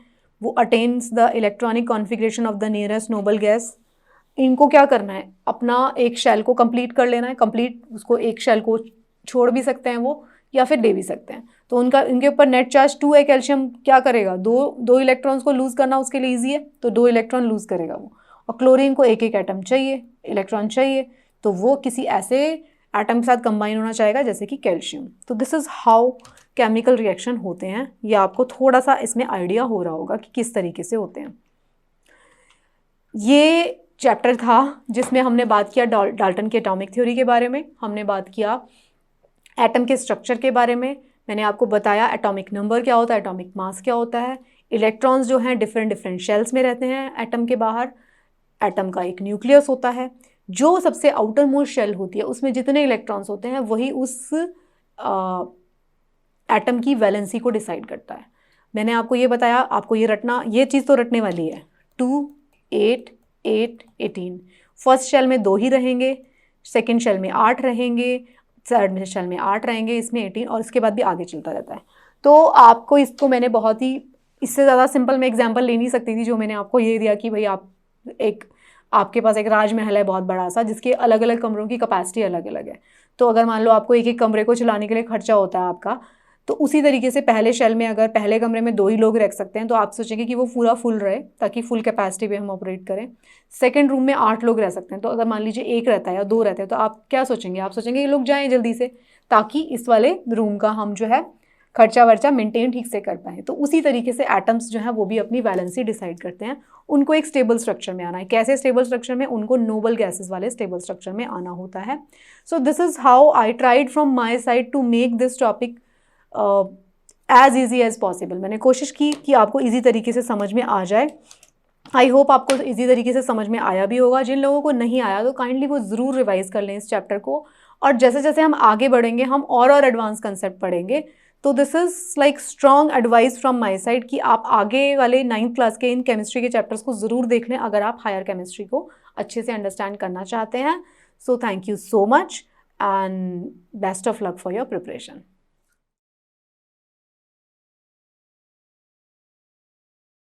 वो attains the electronic configuration of the nearest noble gas. इनको क्या करना है, अपना एक शेल को कंप्लीट कर लेना है, कंप्लीट उसको एक शेल को छोड़ भी सकते हैं वो, या फिर दे भी सकते हैं। तो इनके ऊपर नेट चार्ज 2 है, कैल्शियम क्या करेगा, दो इलेक्ट्रॉन्स को लूज करना उसके लिए ईजी है, तो 2 इलेक्ट्रॉन लूज करेगा वो। और क्लोरीन को एक एटम चाहिए, इलेक्ट्रॉन चाहिए, तो वो किसी ऐसे एटम के साथ कंबाइन होना चाहेगा जैसे कि कैल्शियम। तो this is how chemical reaction होते हैं। ये आपको थोड़ा सा इसमें आइडिया हो रहा होगा कि किस तरीके से होते हैं। ये चैप्टर था जिसमें हमने बात किया डाल्टन के एटॉमिक थ्योरी के बारे में, हमने बात किया एटम के स्ट्रक्चर के बारे में, मैंने आपको बताया एटॉमिक नंबर क्या होता है, एटॉमिक मास क्या होता है, इलेक्ट्रॉन्स जो हैं डिफरेंट शेल्स में रहते हैं एटम के बाहर, एटम का एक न्यूक्लियस होता है, जो सबसे आउटर मोस्ट शेल होती है उसमें जितने इलेक्ट्रॉन्स होते हैं वही उस एटम की वैलेंसी को डिसाइड करता है। मैंने आपको ये बताया, आपको ये रटना, ये चीज़ तो रटने वाली है, 2 8 8 18। फर्स्ट शेल में 2 ही रहेंगे, सेकेंड शेल में 8 रहेंगे, थर्ड में शेल में 8 रहेंगे, इसमें 18, और इसके बाद भी आगे चलता रहता है। तो आपको इसको मैंने बहुत ही, इससे ज़्यादा सिंपल मैं एग्जांपल ले नहीं सकती थी, जो मैंने आपको ये दिया कि भाई आपके पास एक राजमहल है बहुत बड़ा सा, जिसके अलग अलग कमरों की कैपेसिटी अलग अलग है। तो अगर मान लो आपको एक कमरे को चलाने के लिए खर्चा होता है आपका, तो उसी तरीके से पहले शेल में अगर पहले कमरे में 2 ही लोग रख सकते हैं तो आप सोचेंगे कि वो पूरा फुल रहे ताकि फुल कैपेसिटी पे हम ऑपरेट करें। सेकंड रूम में 8 लोग रह सकते हैं, तो अगर मान लीजिए 1 रहता है या 2 रहते हैं तो आप क्या सोचेंगे, आप सोचेंगे ये लोग जाएं जल्दी से ताकि इस वाले रूम का हम जो है खर्चा वर्चा मेंटेन ठीक से कर पाएँ। तो उसी तरीके से एटम्स जो हैं वो भी अपनी वैलेंसी डिसाइड करते हैं, उनको एक स्टेबल स्ट्रक्चर में आना है। कैसे स्टेबल स्ट्रक्चर में, उनको नोबल गैसेस वाले स्टेबल स्ट्रक्चर में आना होता है। So this is how I tried from my side to make this topic as easy as possible. मैंने कोशिश की कि आपको ईजी तरीके से समझ में आ जाए। आई होप आपको ईजी तरीके से समझ में आया भी होगा। जिन लोगों को नहीं आया तो काइंडली वो ज़रूर रिवाइज कर लें इस चैप्टर को, और जैसे जैसे हम आगे बढ़ेंगे हम और एडवांस कंसेप्ट पढ़ेंगे। तो this is like strong advice from my side कि आप आगे वाले 9th क्लास के इन केमिस्ट्री के चैप्टर्स को ज़रूर देख लें अगर आप हायर केमिस्ट्री को अच्छे से अंडरस्टैंड करना चाहते हैं। So thank you so much and best of luck for your preparation.